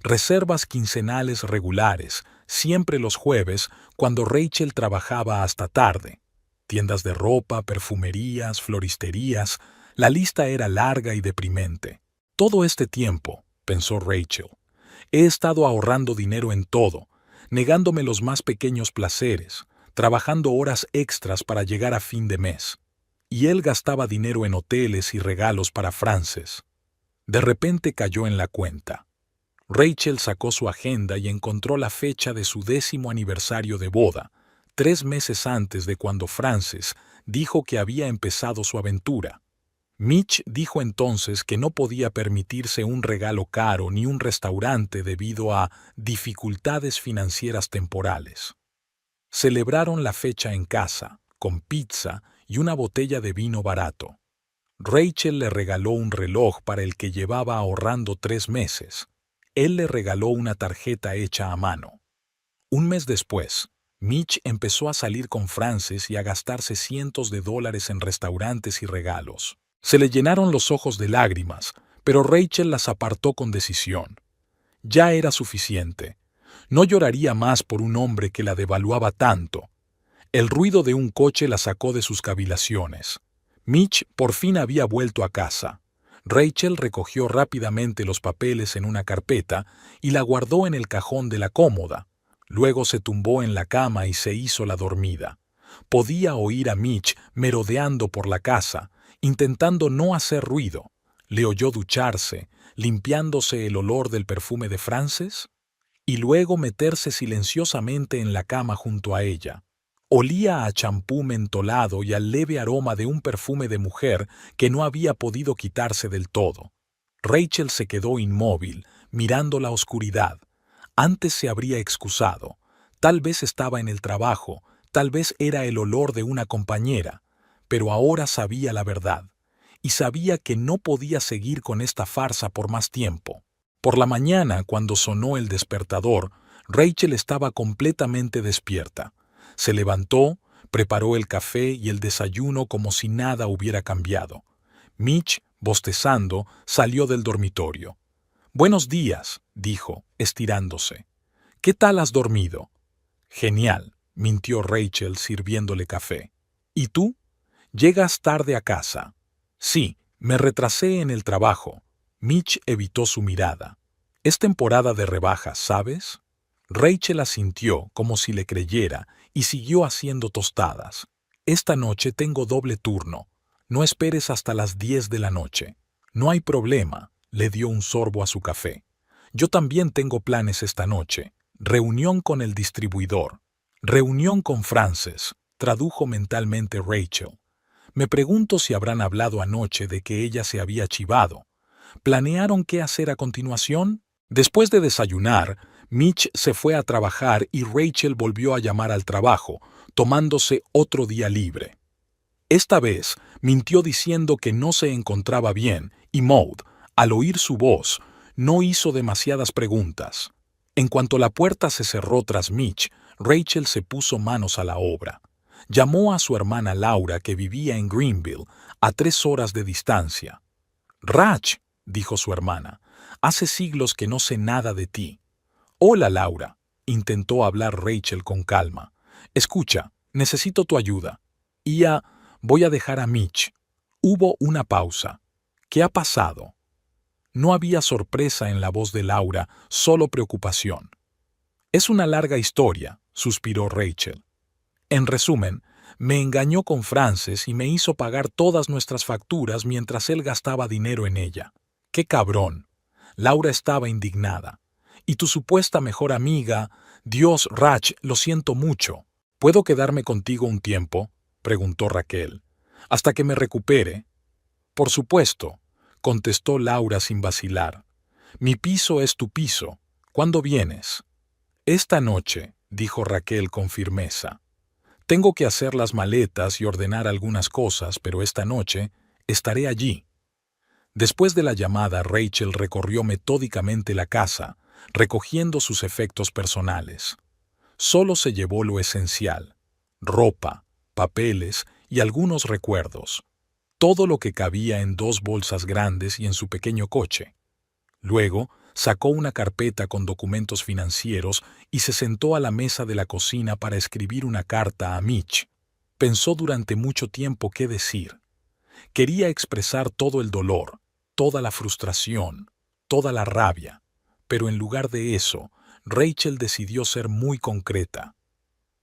Reservas quincenales regulares, siempre los jueves, cuando Rachel trabajaba hasta tarde. Tiendas de ropa, perfumerías, floristerías, la lista era larga y deprimente. Todo este tiempo, pensó Rachel, he estado ahorrando dinero en todo, negándome los más pequeños placeres, trabajando horas extras para llegar a fin de mes. Y él gastaba dinero en hoteles y regalos para Frances. De repente cayó en la cuenta. Rachel sacó su agenda y encontró la fecha de su 10º aniversario de boda, 3 meses antes de cuando Frances dijo que había empezado su aventura. Mitch dijo entonces que no podía permitirse un regalo caro ni un restaurante debido a dificultades financieras temporales. Celebraron la fecha en casa, con pizza y una botella de vino barato. Rachel le regaló un reloj para el que llevaba ahorrando 3 meses. Él le regaló una tarjeta hecha a mano. Un mes después, Mitch empezó a salir con Frances y a gastarse cientos de dólares en restaurantes y regalos. Se le llenaron los ojos de lágrimas, pero Rachel las apartó con decisión. Ya era suficiente. No lloraría más por un hombre que la devaluaba tanto. El ruido de un coche la sacó de sus cavilaciones. Mitch por fin había vuelto a casa. Rachel recogió rápidamente los papeles en una carpeta y la guardó en el cajón de la cómoda. Luego se tumbó en la cama y se hizo la dormida. Podía oír a Mitch merodeando por la casa, intentando no hacer ruido. Le oyó ducharse, limpiándose el olor del perfume de Frances, y luego meterse silenciosamente en la cama junto a ella. Olía a champú mentolado y al leve aroma de un perfume de mujer que no había podido quitarse del todo. Rachel se quedó inmóvil, mirando la oscuridad. Antes se habría excusado. Tal vez estaba en el trabajo, tal vez era el olor de una compañera, pero ahora sabía la verdad, y sabía que no podía seguir con esta farsa por más tiempo. Por la mañana, cuando sonó el despertador, Rachel estaba completamente despierta. Se levantó, preparó el café y el desayuno como si nada hubiera cambiado. Mitch, bostezando, salió del dormitorio. «Buenos días», dijo, estirándose. «¿Qué tal has dormido?» «Genial», mintió Rachel sirviéndole café. «¿Y tú?» «Llegas tarde a casa». «Sí, me retrasé en el trabajo». Mitch evitó su mirada. «Es temporada de rebajas, ¿sabes?» Rachel asintió como si le creyera y siguió haciendo tostadas. «Esta noche tengo doble turno. No esperes hasta las 10 de la noche». «No hay problema», le dio un sorbo a su café. Yo también tengo planes esta noche. Reunión con el distribuidor. Reunión con Frances, tradujo mentalmente Rachel. Me pregunto si habrán hablado anoche de que ella se había chivado. ¿Planearon qué hacer a continuación? Después de desayunar, Mitch se fue a trabajar y Rachel volvió a llamar al trabajo, tomándose otro día libre. Esta vez mintió diciendo que no se encontraba bien y Maud, al oír su voz, no hizo demasiadas preguntas. En cuanto la puerta se cerró tras Mitch, Rachel se puso manos a la obra. Llamó a su hermana Laura, que vivía en Greenville, a 3 horas de distancia. «Rach», dijo su hermana, «hace siglos que no sé nada de ti». «Hola, Laura», intentó hablar Rachel con calma. «Escucha, necesito tu ayuda. Voy a dejar a Mitch». Hubo una pausa. «¿Qué ha pasado?» No había sorpresa en la voz de Laura, solo preocupación. «Es una larga historia», suspiró Rachel. «En resumen, me engañó con Frances y me hizo pagar todas nuestras facturas mientras él gastaba dinero en ella. ¡Qué cabrón!». Laura estaba indignada. «Y tu supuesta mejor amiga, Dios, Rach, lo siento mucho. ¿Puedo quedarme contigo un tiempo?», preguntó Raquel. «Hasta que me recupere». «Por supuesto», contestó Laura sin vacilar. «Mi piso es tu piso. ¿Cuándo vienes?». «Esta noche», dijo Raquel con firmeza. «Tengo que hacer las maletas y ordenar algunas cosas, pero esta noche estaré allí». Después de la llamada, Rachel recorrió metódicamente la casa, recogiendo sus efectos personales. Solo se llevó lo esencial: ropa, papeles y algunos recuerdos. Todo lo que cabía en 2 bolsas grandes y en su pequeño coche. Luego, sacó una carpeta con documentos financieros y se sentó a la mesa de la cocina para escribir una carta a Mitch. Pensó durante mucho tiempo qué decir. Quería expresar todo el dolor, toda la frustración, toda la rabia, pero en lugar de eso, Rachel decidió ser muy concreta.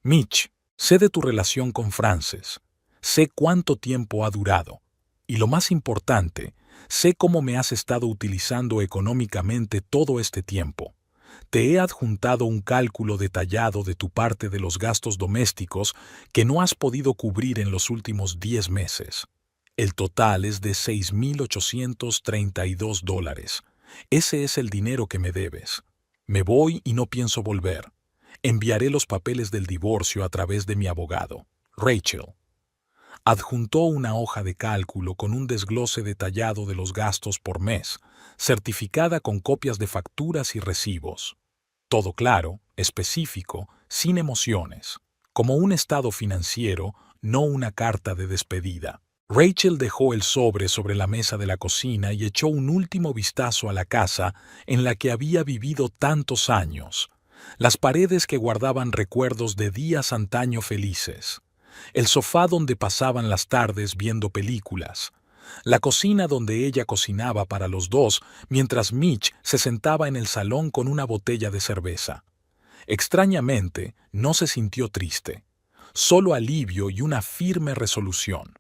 «Mitch, sé de tu relación con Frances. Sé cuánto tiempo ha durado. Y lo más importante, sé cómo me has estado utilizando económicamente todo este tiempo. Te he adjuntado un cálculo detallado de tu parte de los gastos domésticos que no has podido cubrir en los últimos 10 meses. El total es de $6,832. Ese es el dinero que me debes. Me voy y no pienso volver. Enviaré los papeles del divorcio a través de mi abogado. Rachel». Adjuntó una hoja de cálculo con un desglose detallado de los gastos por mes, certificada con copias de facturas y recibos. Todo claro, específico, sin emociones, como un estado financiero, no una carta de despedida. Rachel dejó el sobre la mesa de la cocina y echó un último vistazo a la casa en la que había vivido tantos años. Las paredes que guardaban recuerdos de días antaño felices. El sofá donde pasaban las tardes viendo películas. La cocina donde ella cocinaba para los dos mientras Mitch se sentaba en el salón con una botella de cerveza. Extrañamente, no se sintió triste. Solo alivio y una firme resolución.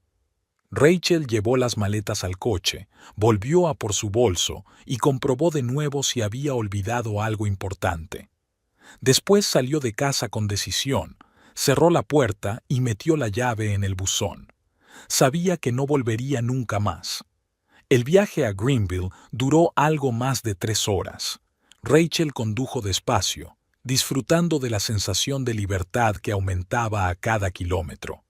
Rachel llevó las maletas al coche, volvió a por su bolso y comprobó de nuevo si había olvidado algo importante. Después salió de casa con decisión, cerró la puerta y metió la llave en el buzón. Sabía que no volvería nunca más. El viaje a Greenville duró algo más de 3 horas. Rachel condujo despacio, disfrutando de la sensación de libertad que aumentaba a cada kilómetro.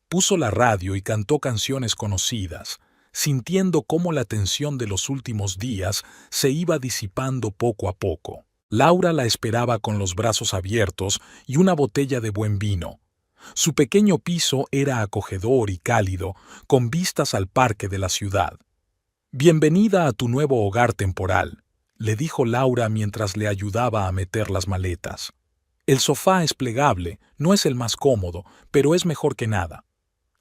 Puso la radio y cantó canciones conocidas, sintiendo cómo la tensión de los últimos días se iba disipando poco a poco. Laura la esperaba con los brazos abiertos y una botella de buen vino. Su pequeño piso era acogedor y cálido, con vistas al parque de la ciudad. «Bienvenida a tu nuevo hogar temporal», le dijo Laura mientras le ayudaba a meter las maletas. «El sofá es plegable, no es el más cómodo, pero es mejor que nada.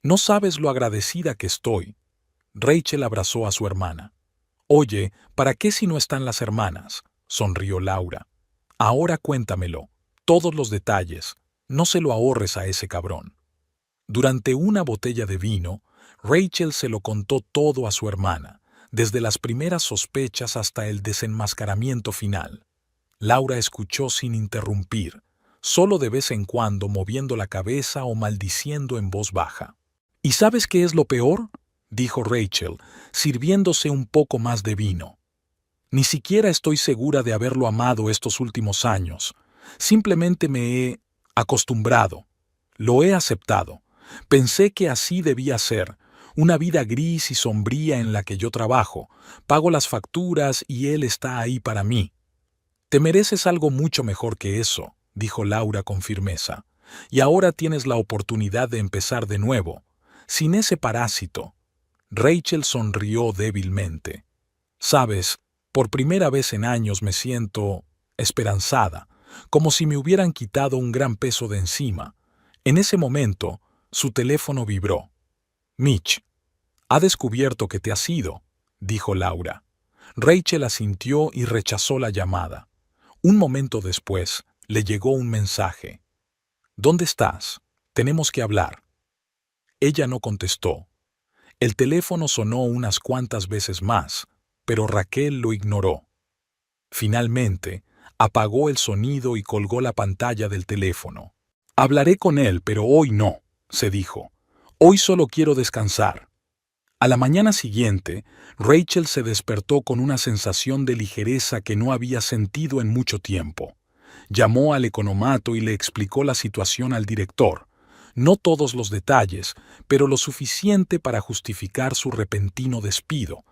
No sabes lo agradecida que estoy». Rachel abrazó a su hermana. «Oye, ¿para qué si no están las hermanas?», sonrió Laura. «Ahora cuéntamelo, todos los detalles, no se lo ahorres a ese cabrón». Durante una botella de vino, Rachel se lo contó todo a su hermana, desde las primeras sospechas hasta el desenmascaramiento final. Laura escuchó sin interrumpir, solo de vez en cuando moviendo la cabeza o maldiciendo en voz baja. ¿Y sabes qué es lo peor?, dijo Rachel, sirviéndose un poco más de vino. Ni siquiera estoy segura de haberlo amado estos últimos años. Simplemente me he acostumbrado. Lo he aceptado. Pensé que así debía ser. Una vida gris y sombría en la que yo trabajo, pago las facturas y él está ahí para mí. Te mereces algo mucho mejor que eso, dijo Laura con firmeza. Y ahora tienes la oportunidad de empezar de nuevo, sin ese parásito. Rachel sonrió débilmente. Sabes, por primera vez en años me siento esperanzada, como si me hubieran quitado un gran peso de encima. En ese momento, su teléfono vibró. Mitch, ha descubierto que te has ido, dijo Laura. Rachel asintió y rechazó la llamada. Un momento después, le llegó un mensaje. ¿Dónde estás? Tenemos que hablar. Ella no contestó. El teléfono sonó unas cuantas veces más, pero Raquel lo ignoró. Finalmente, apagó el sonido y colgó la pantalla del teléfono. Hablaré con él, pero hoy no, se dijo. Hoy solo quiero descansar. A la mañana siguiente, Rachel se despertó con una sensación de ligereza que no había sentido en mucho tiempo. Llamó al economato y le explicó la situación al director. No todos los detalles, pero lo suficiente para justificar su repentino despido.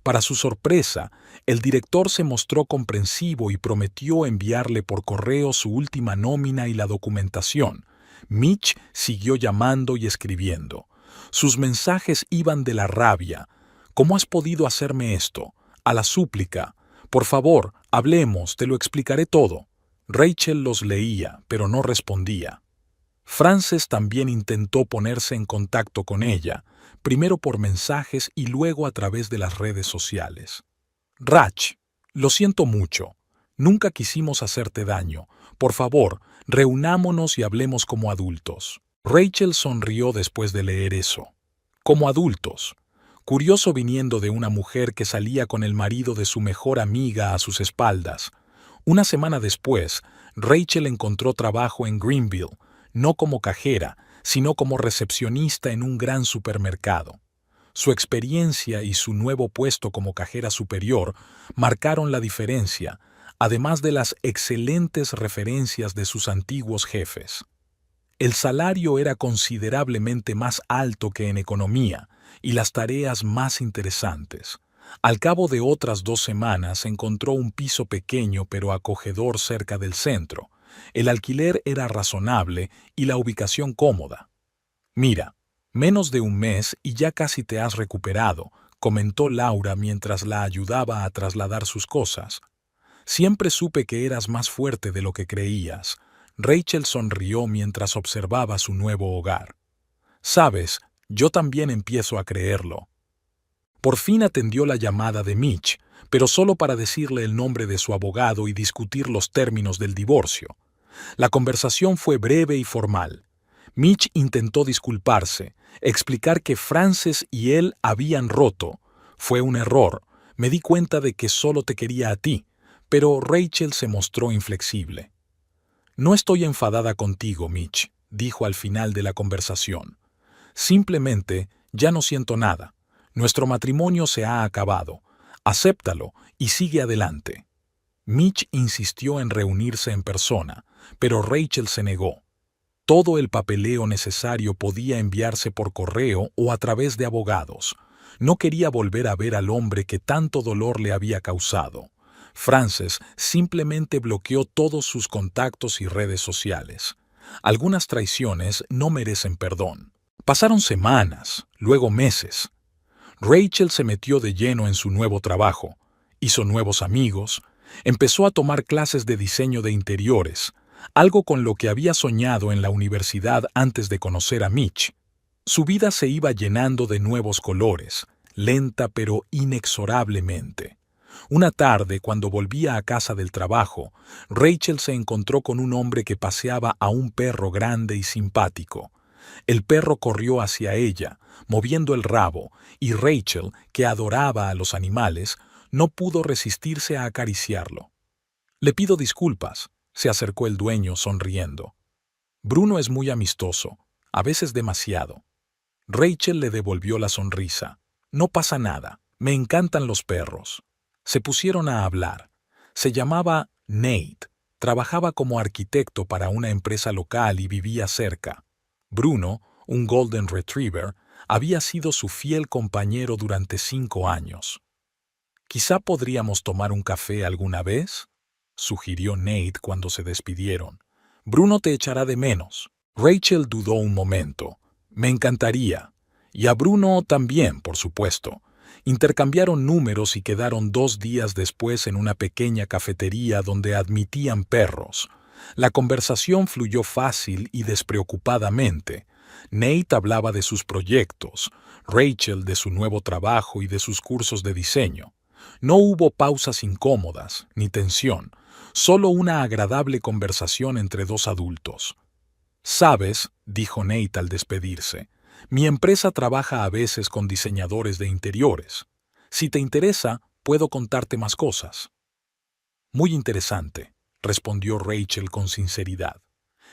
Para su sorpresa, el director se mostró comprensivo y prometió enviarle por correo su última nómina y la documentación. Mitch siguió llamando y escribiendo. Sus mensajes iban de la rabia. ¿Cómo has podido hacerme esto? A la súplica. Por favor, hablemos, te lo explicaré todo. Rachel los leía, pero no respondía. Frances también intentó ponerse en contacto con ella, primero por mensajes y luego a través de las redes sociales. Rach, lo siento mucho. Nunca quisimos hacerte daño. Por favor, reunámonos y hablemos como adultos. Rachel sonrió después de leer eso. Como adultos. Curioso viniendo de una mujer que salía con el marido de su mejor amiga a sus espaldas. Una semana después, Rachel encontró trabajo en Greenville, no como cajera, sino como recepcionista en un gran supermercado. Su experiencia y su nuevo puesto como cajera superior marcaron la diferencia, además de las excelentes referencias de sus antiguos jefes. El salario era considerablemente más alto que en economía y las tareas más interesantes. Al cabo de otras 2 semanas encontró un piso pequeño pero acogedor cerca del centro. El alquiler era razonable y la ubicación cómoda. Mira, menos de un mes y ya casi te has recuperado, comentó Laura mientras la ayudaba a trasladar sus cosas. Siempre supe que eras más fuerte de lo que creías. Rachel sonrió mientras observaba su nuevo hogar. Sabes, yo también empiezo a creerlo. Por fin atendió la llamada de Mitch, pero solo para decirle el nombre de su abogado y discutir los términos del divorcio. La conversación fue breve y formal. Mitch intentó disculparse, explicar que Frances y él habían roto. Fue un error. Me di cuenta de que solo te quería a ti, pero Rachel se mostró inflexible. No estoy enfadada contigo, Mitch, dijo al final de la conversación. Simplemente ya no siento nada. Nuestro matrimonio se ha acabado. Acéptalo y sigue adelante. Mitch insistió en reunirse en persona, pero Rachel se negó. Todo el papeleo necesario podía enviarse por correo o a través de abogados. No quería volver a ver al hombre que tanto dolor le había causado. Frances simplemente bloqueó todos sus contactos y redes sociales. Algunas traiciones no merecen perdón. Pasaron semanas, luego meses. Rachel se metió de lleno en su nuevo trabajo, hizo nuevos amigos, empezó a tomar clases de diseño de interiores, algo con lo que había soñado en la universidad antes de conocer a Mitch. Su vida se iba llenando de nuevos colores, lenta pero inexorablemente. Una tarde, cuando volvía a casa del trabajo, Rachel se encontró con un hombre que paseaba a un perro grande y simpático. El perro corrió hacia ella, moviendo el rabo, y Rachel, que adoraba a los animales, no pudo resistirse a acariciarlo. Le pido disculpas, se acercó el dueño sonriendo. Bruno es muy amistoso, a veces demasiado. Rachel le devolvió la sonrisa. No pasa nada, me encantan los perros. Se pusieron a hablar. Se llamaba Nate, trabajaba como arquitecto para una empresa local y vivía cerca. Bruno, un Golden Retriever, había sido su fiel compañero durante 5 años. «Quizá podríamos tomar un café alguna vez», sugirió Nate cuando se despidieron. «Bruno te echará de menos». Rachel dudó un momento. «Me encantaría. Y a Bruno también, por supuesto». Intercambiaron números y quedaron 2 días después en una pequeña cafetería donde admitían perros. La conversación fluyó fácil y despreocupadamente. Nate hablaba de sus proyectos, Rachel de su nuevo trabajo y de sus cursos de diseño. No hubo pausas incómodas, ni tensión, solo una agradable conversación entre 2 adultos. «Sabes», dijo Nate al despedirse, «mi empresa trabaja a veces con diseñadores de interiores. Si te interesa, puedo contarte más cosas». «Muy interesante», respondió Rachel con sinceridad.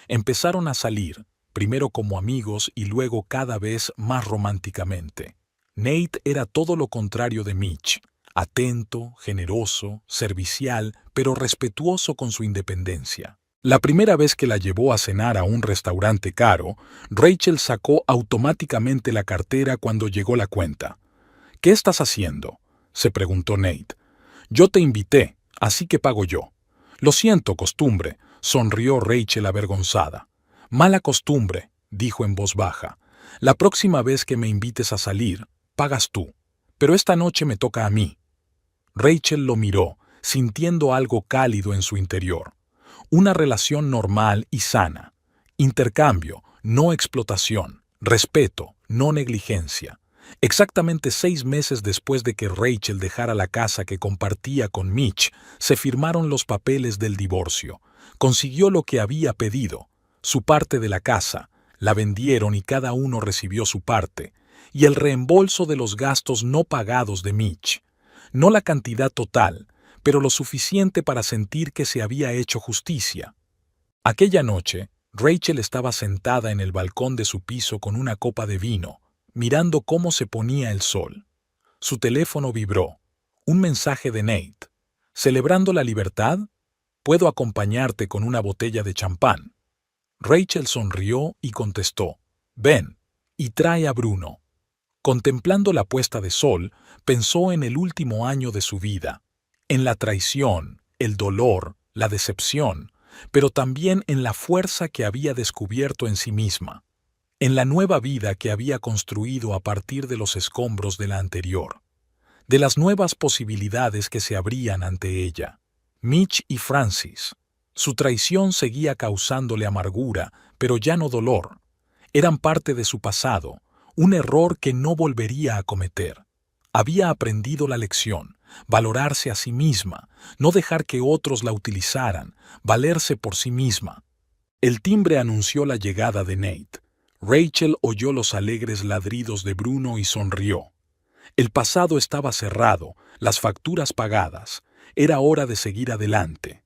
Empezaron a salir, primero como amigos y luego cada vez más románticamente. Nate era todo lo contrario de Mitch, atento, generoso, servicial, pero respetuoso con su independencia. La primera vez que la llevó a cenar a un restaurante caro, Rachel sacó automáticamente la cartera cuando llegó la cuenta. «¿Qué estás haciendo?», se preguntó Nate. «Yo te invité, así que pago yo». «Lo siento, costumbre», sonrió Rachel avergonzada. «Mala costumbre», dijo en voz baja. «La próxima vez que me invites a salir, pagas tú. Pero esta noche me toca a mí». Rachel lo miró, sintiendo algo cálido en su interior. Una relación normal y sana. Intercambio, no explotación. Respeto, no negligencia. Exactamente 6 meses después de que Rachel dejara la casa que compartía con Mitch, se firmaron los papeles del divorcio. Consiguió lo que había pedido, su parte de la casa, la vendieron y cada uno recibió su parte, y el reembolso de los gastos no pagados de Mitch. No la cantidad total, pero lo suficiente para sentir que se había hecho justicia. Aquella noche, Rachel estaba sentada en el balcón de su piso con una copa de vino, mirando cómo se ponía el sol. Su teléfono vibró. Un mensaje de Nate. «¿Celebrando la libertad? Puedo acompañarte con una botella de champán». Rachel sonrió y contestó: «Ven, y trae a Bruno». Contemplando la puesta de sol, pensó en el último año de su vida, en la traición, el dolor, la decepción, pero también en la fuerza que había descubierto en sí misma, en la nueva vida que había construido a partir de los escombros de la anterior, de las nuevas posibilidades que se abrían ante ella. Mitch y Francis. Su traición seguía causándole amargura, pero ya no dolor. Eran parte de su pasado, un error que no volvería a cometer. Había aprendido la lección, valorarse a sí misma, no dejar que otros la utilizaran, valerse por sí misma. El timbre anunció la llegada de Nate. Rachel oyó los alegres ladridos de Bruno y sonrió. El pasado estaba cerrado, las facturas pagadas. Era hora de seguir adelante.